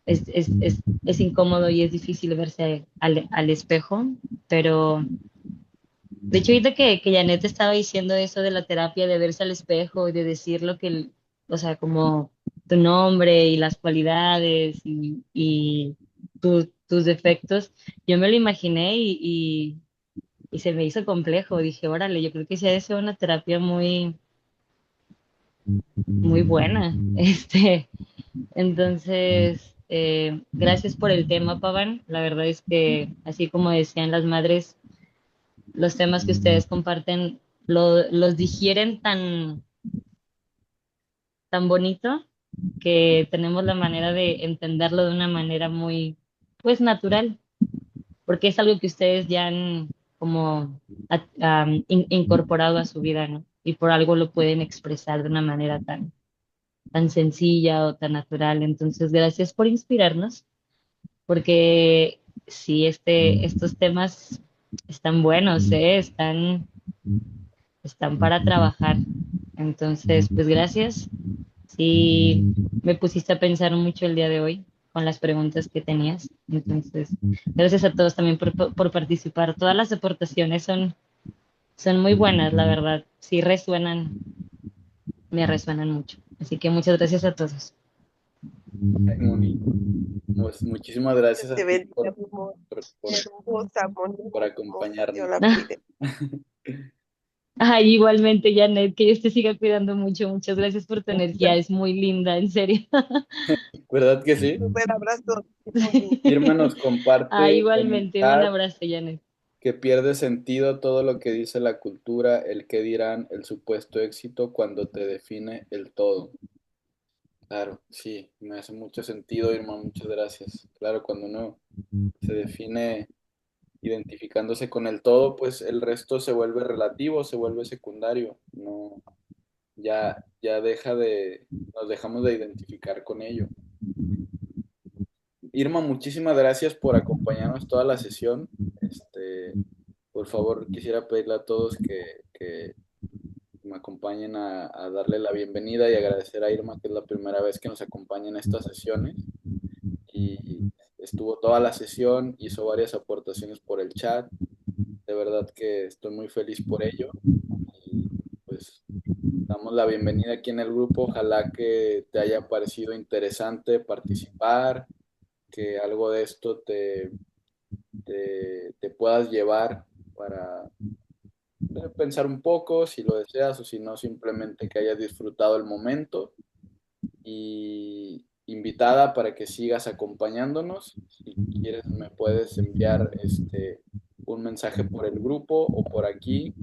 es incómodo y es difícil verse al espejo, pero de hecho, ahorita que Janet estaba diciendo eso de la terapia, de verse al espejo y de decir lo que, o sea, como tu nombre y las cualidades y tus defectos, yo me lo imaginé y se me hizo complejo. Dije, órale, yo creo que sí ha de ser una terapia muy, muy buena. Entonces, gracias por el tema, Pavan. La verdad es que, así como decían las madres, los temas que ustedes comparten los digieren tan bonito que tenemos la manera de entenderlo de una manera muy, pues, natural, porque es algo que ustedes ya han como incorporado a su vida, ¿no? Y por algo lo pueden expresar de una manera tan sencilla o tan natural. Entonces, gracias por inspirarnos, porque sí, estos temas están buenos, ¿eh? Están para trabajar. Entonces, pues gracias. Sí, me pusiste a pensar mucho el día de hoy con las preguntas que tenías. Entonces, gracias a todos también por participar. Todas las aportaciones son muy buenas, la verdad. Sí me resuenan mucho. Así que muchas gracias a todos. Ay, Moni, pues muchísimas gracias a Te ti bendiga, mi amor. Hermosa, Moni, por hermosa. Dios acompañarnos. la cuide. Ay, igualmente, Janet, que Dios te siga cuidando mucho. Muchas gracias por tu energía. Es muy linda, en serio. ¿Verdad que sí? Súper abrazo, Moni. Irma nos Ay, comparte en el igualmente, un chat abrazo, Janet. que pierde sentido todo lo que dice la cultura, el que dirán, el supuesto éxito cuando te define el todo. Claro, sí, me hace mucho sentido, Irma, muchas gracias. Claro, cuando uno se define identificándose con el todo, pues el resto se vuelve relativo, se vuelve secundario, no, ya nos dejamos de identificar con ello. Irma, muchísimas gracias por acompañarnos toda la sesión. Por favor, quisiera pedirle a todos que me acompañen a darle la bienvenida y agradecer a Irma, que es la primera vez que nos acompaña en estas sesiones. Y estuvo toda la sesión, hizo varias aportaciones por el chat. De verdad que estoy muy feliz por ello. Y pues damos la bienvenida aquí en el grupo. Ojalá que te haya parecido interesante participar, que algo de esto te puedas llevar para pensar un poco, si lo deseas, o si no, simplemente que hayas disfrutado el momento. Y invitada para que sigas acompañándonos. Si quieres, me puedes enviar un mensaje por el grupo o por aquí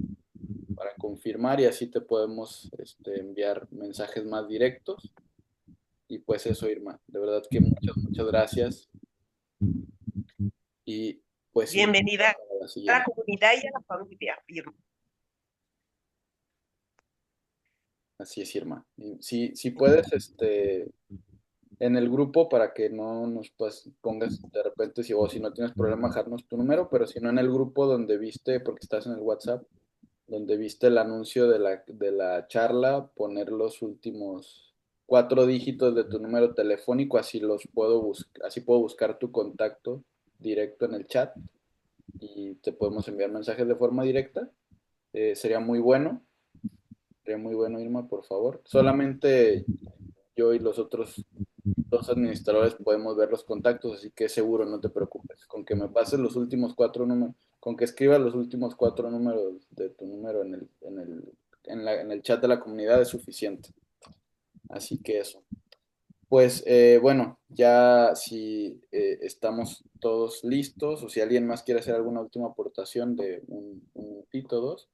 para confirmar y así te podemos enviar mensajes más directos. Y pues eso, Irma, de verdad que muchas gracias. Y pues sí. Bienvenida la A siguiente. la comunidad y a la familia, Irma. Así es, Irma. Y si puedes, en el grupo para que no nos pongas de repente, o si no tienes problema, dejarnos tu número, pero si no en el grupo donde viste, porque estás en el WhatsApp, donde viste el anuncio de la charla, poner los últimos 4 dígitos de tu número telefónico, así puedo buscar tu contacto directo en el chat y te podemos enviar mensajes de forma directa. Sería muy bueno, Irma, por favor. Solamente yo y los otros 2 administradores podemos ver los contactos, así que seguro, no te preocupes. Con que me pases los últimos 4 números, con que escribas los últimos 4 números de tu número en el chat de la comunidad es suficiente. Así que eso. Pues bueno, ya si estamos todos listos, o si alguien más quiere hacer alguna última aportación de un minutito, 2,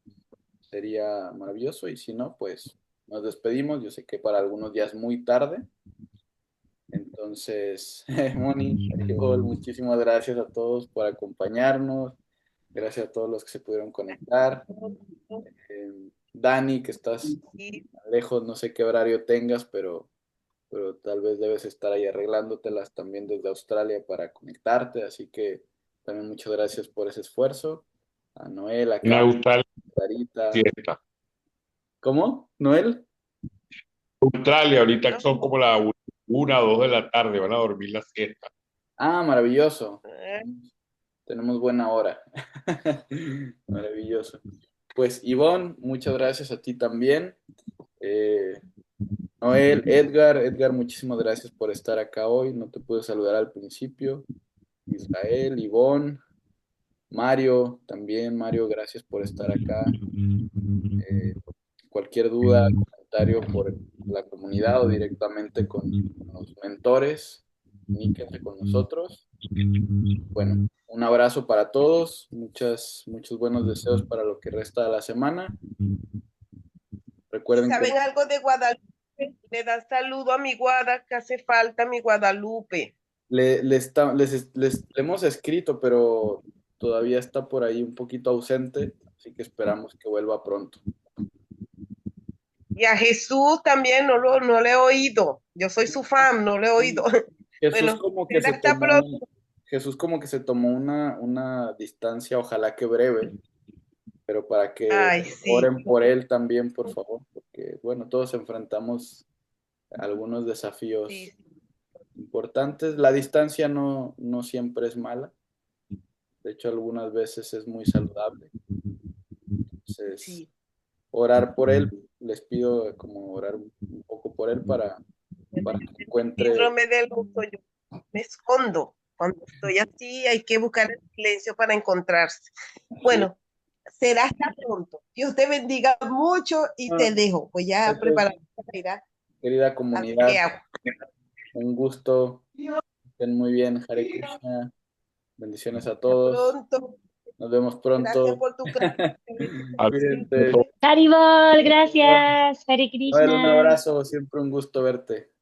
sería maravilloso. Y si no, pues nos despedimos. Yo sé que para algunos ya es muy tarde. Entonces, Moni, Aribol, muchísimas gracias a todos por acompañarnos. Gracias a todos los que se pudieron conectar. Dani, que estás Y lejos, no sé qué horario tengas, pero tal vez debes estar ahí arreglándotelas también desde Australia para conectarte. Así que también muchas gracias por ese esfuerzo. A Noel, a En Carlos, Australia, a Sarita. siesta. ¿Cómo? ¿Noel? Australia, ahorita no, son como la 1 o 2 de la tarde, van a dormir la siesta. Ah, maravilloso. eh, Tenemos buena hora. Maravilloso. Pues Ivonne, muchas gracias a ti también. Eh, Noel, Edgar, muchísimas gracias por estar acá hoy. No te pude saludar al principio. Israel, Ivonne, Mario, también Mario, gracias por estar acá. Cualquier duda, comentario por la comunidad o directamente con los mentores, comuníquense con nosotros. Bueno, un abrazo para todos, muchos buenos deseos para lo que resta de la semana. Recuerden que ¿saben algo de Guadalupe? Le dan saludo a mi Guada, que hace falta mi Guadalupe. les hemos escrito, pero todavía está por ahí un poquito ausente, así que esperamos que vuelva pronto. Y a Jesús también no le he oído. Yo soy su fan, no le he oído. Jesús Bueno, como que se hasta tomó, pronto. Jesús como que se tomó una distancia, ojalá que breve, pero para que Ay, sí, oren por él también, por favor, porque bueno, todos enfrentamos algunos sí, desafíos importantes. La distancia no siempre es mala, de hecho algunas veces es muy saludable. Entonces, sí. orar por él, les pido como orar un poco por él para que encuentre. Síndrome del oso, yo me escondo. Cuando estoy así, hay que buscar el silencio para encontrarse. Sí. Bueno, será hasta pronto. Dios te bendiga mucho y te dejo. Voy a Entonces, preparar para ir querida a ver qué comunidad, hago. un gusto, estén muy bien, Hare Krishna, bendiciones a Hasta todos, pronto. nos vemos Gracias pronto. por tu clase. Cuídense. Haribol, gracias. Hare Noel, un Krishna. abrazo, siempre un gusto verte.